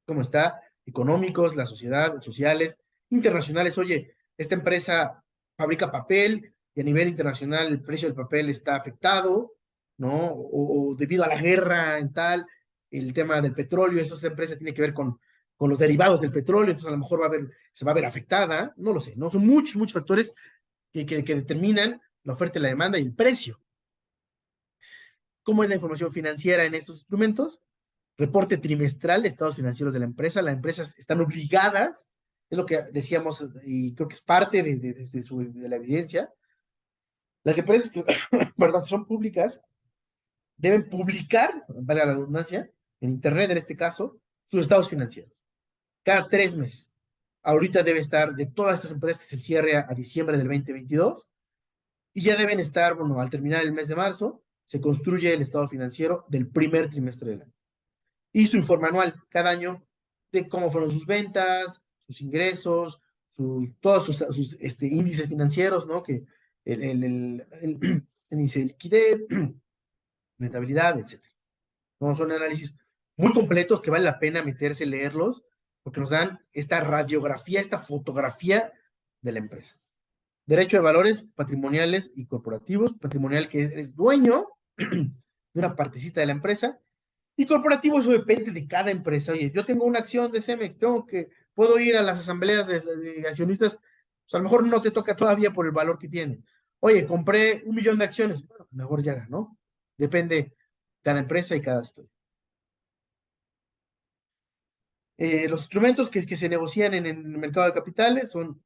¿Cómo está? Económicos, la sociedad, sociales, internacionales. Oye, esta empresa fabrica papel y a nivel internacional el precio del papel está afectado, ¿no? O debido a la guerra en tal, el tema del petróleo, esa empresa tiene que ver con los derivados del petróleo, entonces a lo mejor se va a ver afectada, no lo sé, ¿no? Son muchos factores que determinan la oferta y la demanda y el precio. ¿Cómo es la información financiera en estos instrumentos? Reporte trimestral de estados financieros de la empresa. Las empresas están obligadas, es lo que decíamos y creo que es parte de la evidencia. Las empresas que, perdón, que son públicas deben publicar, vale la redundancia, en Internet en este caso, sus estados financieros. Cada 3 meses. Ahorita debe estar de todas estas empresas el cierre a diciembre del 2022 y ya deben estar, bueno, al terminar el mes de marzo, se construye el estado financiero del primer trimestre del año. Y su informe anual, cada año, de cómo fueron sus ventas, sus ingresos, todos sus índices financieros, ¿no? Que el índice de liquidez, rentabilidad, etc. ¿No? Son análisis muy completos que vale la pena meterse, leerlos, porque nos dan esta radiografía, esta fotografía de la empresa. Derecho de valores patrimoniales y corporativos. Patrimonial, que eres dueño de una partecita de la empresa, y corporativo, eso depende de cada empresa. Oye, yo tengo una acción de Cemex, puedo ir a las asambleas de accionistas, pues a lo mejor no te toca todavía por el valor que tiene. Oye, compré 1 millón de acciones, bueno, mejor ya, ¿no? Depende cada empresa y cada historia. Los instrumentos que se negocian en el mercado de capitales son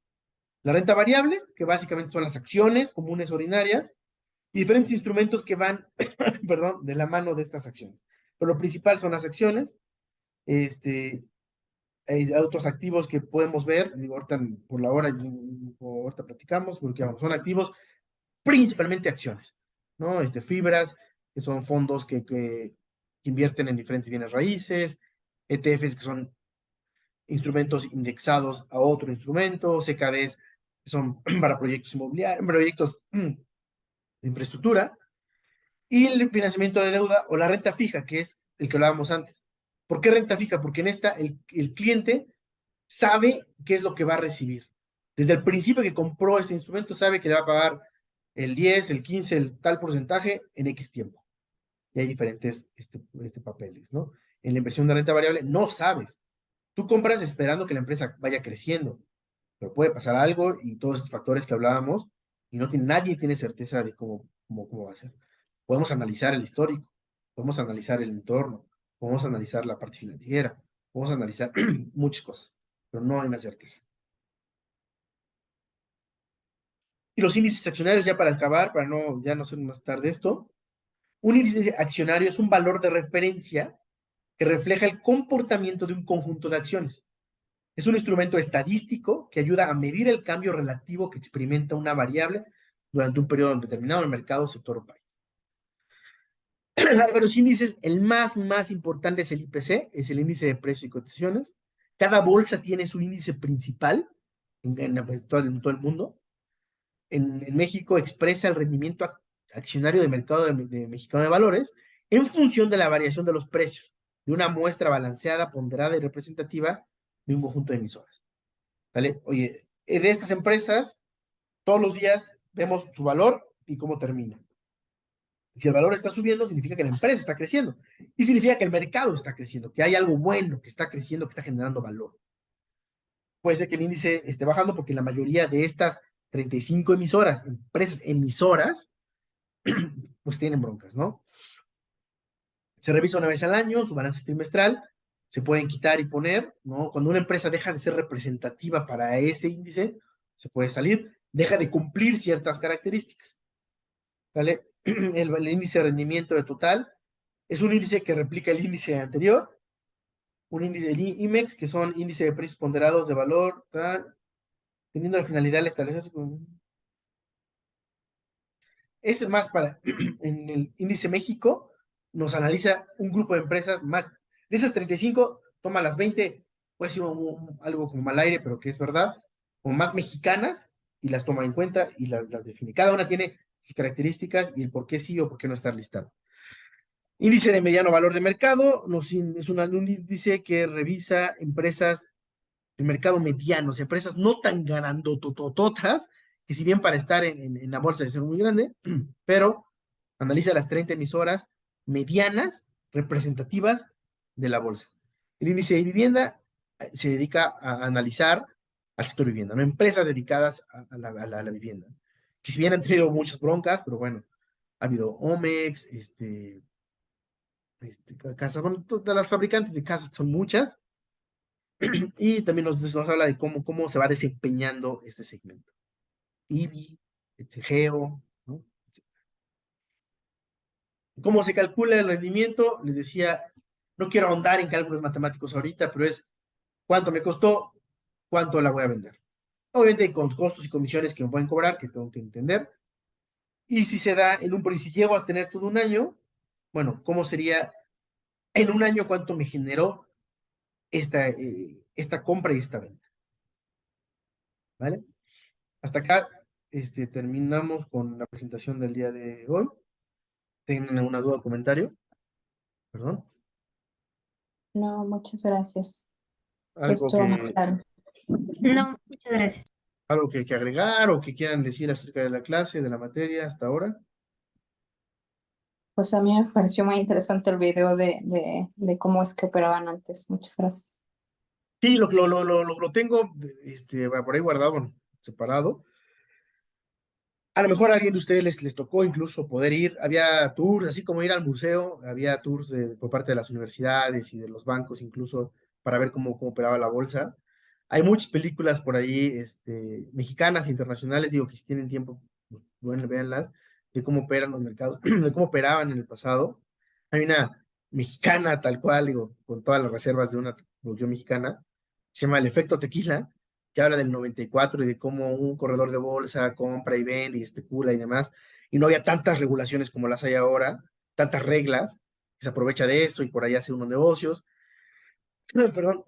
la renta variable, que básicamente son las acciones comunes ordinarias, y diferentes instrumentos que van, perdón, de la mano de estas acciones. Pero lo principal son las acciones. Hay otros activos que podemos ver, digo, ahorita por la hora, ahorita platicamos, porque son activos principalmente acciones, ¿no? Fibras, que son fondos que que invierten en diferentes bienes raíces, ETFs que son instrumentos indexados a otro instrumento, CKDs que son para proyectos inmobiliarios, proyectos de infraestructura, y el financiamiento de deuda o la renta fija, que es el que hablábamos antes. ¿Por qué renta fija? Porque en esta el cliente sabe qué es lo que va a recibir. Desde el principio que compró ese instrumento, sabe que le va a pagar el 10, el 15, el tal porcentaje en X tiempo. Y hay diferentes papeles, ¿no? En la inversión de renta variable no sabes. Tú compras esperando que la empresa vaya creciendo, pero puede pasar algo y todos estos factores que hablábamos y nadie tiene certeza de cómo va a ser. Podemos analizar el histórico, podemos analizar el entorno, podemos analizar la parte financiera, podemos analizar muchas cosas, pero no hay una certeza. Y los índices accionarios, ya para acabar, para ya no ser más tarde esto, un índice accionario es un valor de referencia que refleja el comportamiento de un conjunto de acciones. Es un instrumento estadístico que ayuda a medir el cambio relativo que experimenta una variable durante un periodo determinado en el mercado, sector o país. Hay varios índices, el más importante es el IPC, es el índice de precios y cotizaciones. Cada bolsa tiene su índice principal en todo el mundo. En México expresa el rendimiento accionario de mercado de mexicano de valores en función de la variación de los precios de una muestra balanceada, ponderada y representativa de un conjunto de emisoras. ¿Vale? Oye, de estas empresas, todos los días vemos su valor y cómo termina. Si el valor está subiendo, significa que la empresa está creciendo. Y significa que el mercado está creciendo, que hay algo bueno que está creciendo, que está generando valor. Puede ser que el índice esté bajando porque la mayoría de estas 35 emisoras, empresas emisoras, pues tienen broncas, ¿no? Se revisa una vez al año, su balance trimestral, se pueden quitar y poner, ¿no? Cuando una empresa deja de ser representativa para ese índice, se puede salir, deja de cumplir ciertas características, ¿vale? El índice de rendimiento de total es un índice que replica el índice anterior, un índice del IMEX, que son índice de precios ponderados de valor, tal, teniendo la finalidad de establecerse con... Ese es más para, en el índice México, nos analiza un grupo de empresas más, de esas 35, toma las 20, puede ser algo como mal aire, pero que es verdad, como más mexicanas, y las toma en cuenta y las define. Cada una tiene sus características y el por qué sí o por qué no estar listado. Índice de mediano valor de mercado, es un índice que revisa empresas de mercado medianos, empresas no tan grandotototas, que si bien para estar en la bolsa es muy grande, pero analiza las 30 emisoras medianas, representativas de la bolsa. El índice de vivienda se dedica a analizar al sector vivienda, ¿no? Empresas dedicadas a la vivienda, que si bien han tenido muchas broncas, pero bueno, ha habido Omex, casas, bueno, todas las fabricantes de casas son muchas, y también nos habla de cómo se va desempeñando este segmento. IBI, Geo, ¿no? ¿Cómo se calcula el rendimiento? Les decía, no quiero ahondar en cálculos matemáticos ahorita, pero es cuánto me costó, cuánto la voy a vender. Obviamente con costos y comisiones que me pueden cobrar, que tengo que entender. Y si se da en si llego a tener todo un año, bueno, ¿cómo sería en un año cuánto me generó esta compra y esta venta? ¿Vale? Hasta acá terminamos con la presentación del día de hoy. ¿Tienen alguna duda o comentario? Perdón.
No, muchas gracias.
Algo
Estuvo muy claro.
No, muchas gracias.
¿Algo que agregar o que quieran decir acerca de la clase, de la materia hasta ahora?
Pues a mí me pareció muy interesante el video de cómo es que operaban antes. Muchas gracias.
Sí, lo tengo por ahí guardado, bueno, separado. A lo mejor a alguien de ustedes les tocó incluso poder ir. Había tours, así como ir al museo, había tours por parte de las universidades y de los bancos incluso para ver cómo operaba la bolsa. Hay muchas películas por ahí, mexicanas, internacionales, digo que si tienen tiempo, bueno, véanlas, de cómo operan los mercados, de cómo operaban en el pasado. Hay una mexicana tal cual, digo, con todas las reservas de una producción mexicana, se llama El Efecto Tequila, que habla del 94 y de cómo un corredor de bolsa compra y vende y especula y demás, y no había tantas regulaciones como las hay ahora, tantas reglas, se aprovecha de eso y por ahí hace unos negocios. Perdón.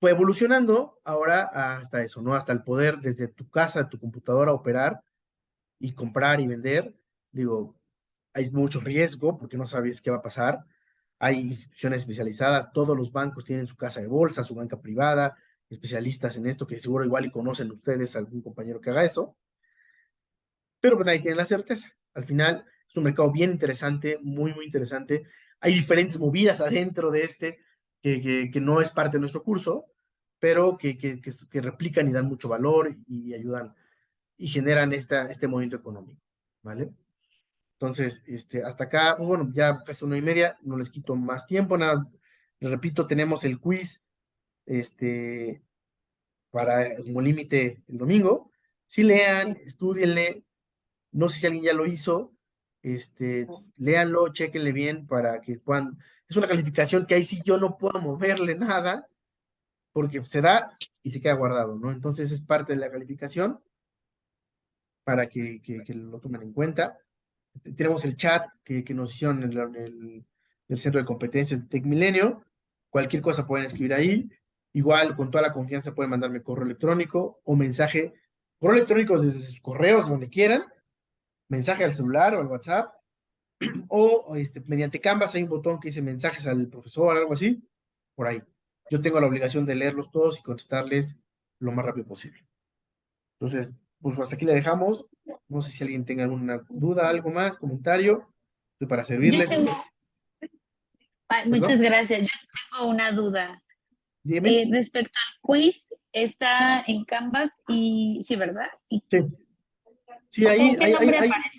Fue evolucionando ahora hasta eso, ¿no? Hasta el poder desde tu casa, tu computadora, operar y comprar y vender. Digo, hay mucho riesgo porque no sabes qué va a pasar. Hay instituciones especializadas, todos los bancos tienen su casa de bolsa, su banca privada, especialistas en esto que seguro igual y conocen ustedes algún compañero que haga eso, pero pues nadie tiene la certeza. Al final es un mercado bien interesante, muy, muy interesante. Hay diferentes movidas adentro de este que no es parte de nuestro curso, pero que replican y dan mucho valor y ayudan y generan este movimiento económico, ¿vale? Entonces, hasta acá, bueno, ya casi 1:30, no les quito más tiempo, nada, les repito, tenemos el quiz, para como límite el domingo. Sí lean, estudienle, no sé si alguien ya lo hizo, léanlo, chéquenle bien para que puedan, es una calificación que ahí sí yo no puedo moverle nada, porque se da y se queda guardado, ¿no? Entonces es parte de la calificación para que lo tomen en cuenta. Tenemos el chat que nos hicieron en el Centro de Competencias de TecMilenio. Cualquier cosa pueden escribir ahí. Igual, con toda la confianza, pueden mandarme correo electrónico o mensaje. Correo electrónico desde sus correos, donde quieran. Mensaje al celular o al WhatsApp. O mediante Canvas hay un botón que dice mensajes al profesor o algo así. Por ahí. Yo tengo la obligación de leerlos todos y contestarles lo más rápido posible. Entonces, pues hasta aquí le dejamos. No sé si alguien tenga alguna duda, algo más, comentario. Estoy para servirles.
Muchas gracias. Yo tengo una duda.
Dime.
Respecto al quiz, está en Canvas y sí, ¿verdad?
Sí. Sí, ahí
¿Qué nombre aparece?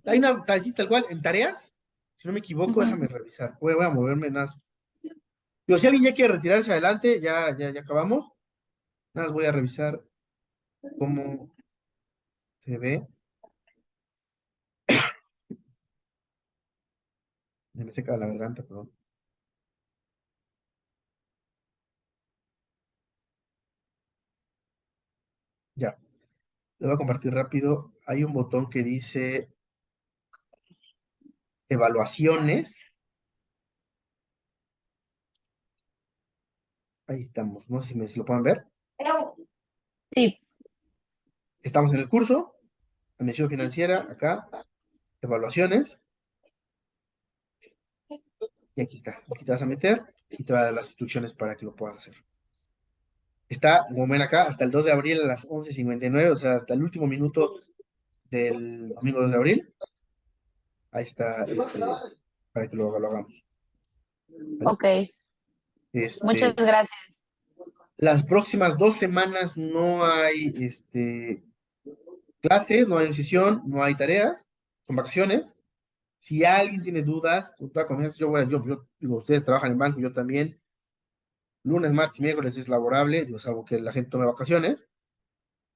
hay una tacita tal cual en tareas. Si no me equivoco, déjame revisar. Voy a moverme nada más. Digo, si alguien ya quiere retirarse adelante, ya acabamos. Nada más voy a revisar cómo se ve. Me seca la garganta, perdón. Ya. Le voy a compartir rápido. Hay un botón que dice evaluaciones. Ahí estamos. No sé si lo pueden ver.
Sí.
Estamos en el curso. Admisión financiera, acá. Evaluaciones. Y aquí está. Aquí te vas a meter y te va a dar las instrucciones para que lo puedas hacer. Está, como ven acá, hasta el 2 de abril a las 11:59, o sea, hasta el último minuto del domingo 2 de abril. Ahí está, para que lo hagamos. ¿Vale?
Ok. Muchas gracias.
Las próximas 2 semanas no hay clase, no hay sesión, no hay tareas, son vacaciones. Si alguien tiene dudas, con toda confianza, yo digo, ustedes trabajan en banco, yo también. Lunes, martes y miércoles es laborable, digo, salvo que la gente tome vacaciones,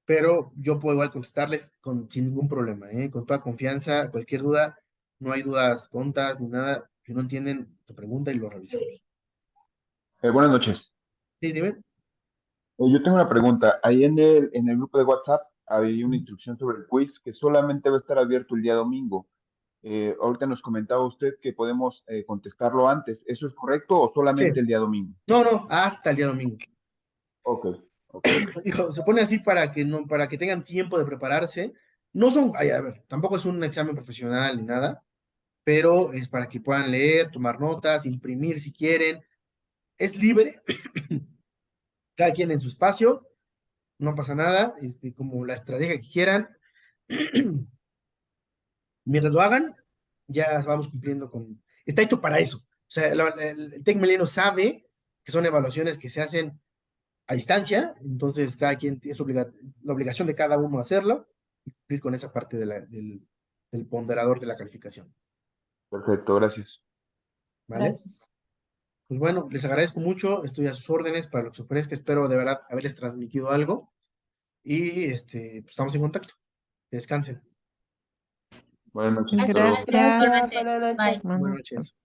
pero yo puedo igual contestarles sin ningún problema, con toda confianza, cualquier duda, no hay dudas tontas ni nada. Si no entienden, te pregunta y lo revisamos.
Buenas noches.
Sí, dime.
Yo tengo una pregunta. Ahí en el grupo de WhatsApp había una instrucción sobre el quiz que solamente va a estar abierto el día domingo. Ahorita nos comentaba usted que podemos contestarlo antes. ¿Eso es correcto o solamente el día domingo?
No, hasta el día domingo.
Ok.
Hijo, se pone así para que tengan tiempo de prepararse. No son, a ver, tampoco es un examen profesional ni nada, pero es para que puedan leer, tomar notas, imprimir si quieren. Es libre, cada quien en su espacio, no pasa nada, como la estrategia que quieran. Mientras lo hagan, ya vamos cumpliendo con... Está hecho para eso. O sea, el TecMilenio sabe que son evaluaciones que se hacen a distancia, entonces cada quien tiene la obligación de cada uno hacerlo y cumplir con esa parte del ponderador de la calificación.
Perfecto, gracias.
¿Vale?
Gracias.
Pues bueno, les agradezco mucho, estoy a sus órdenes para lo que se ofrezca, espero de verdad haberles transmitido algo y pues estamos en contacto. Descansen.
Buenas noches.
Gracias. Buenas noches.
Buenas noches.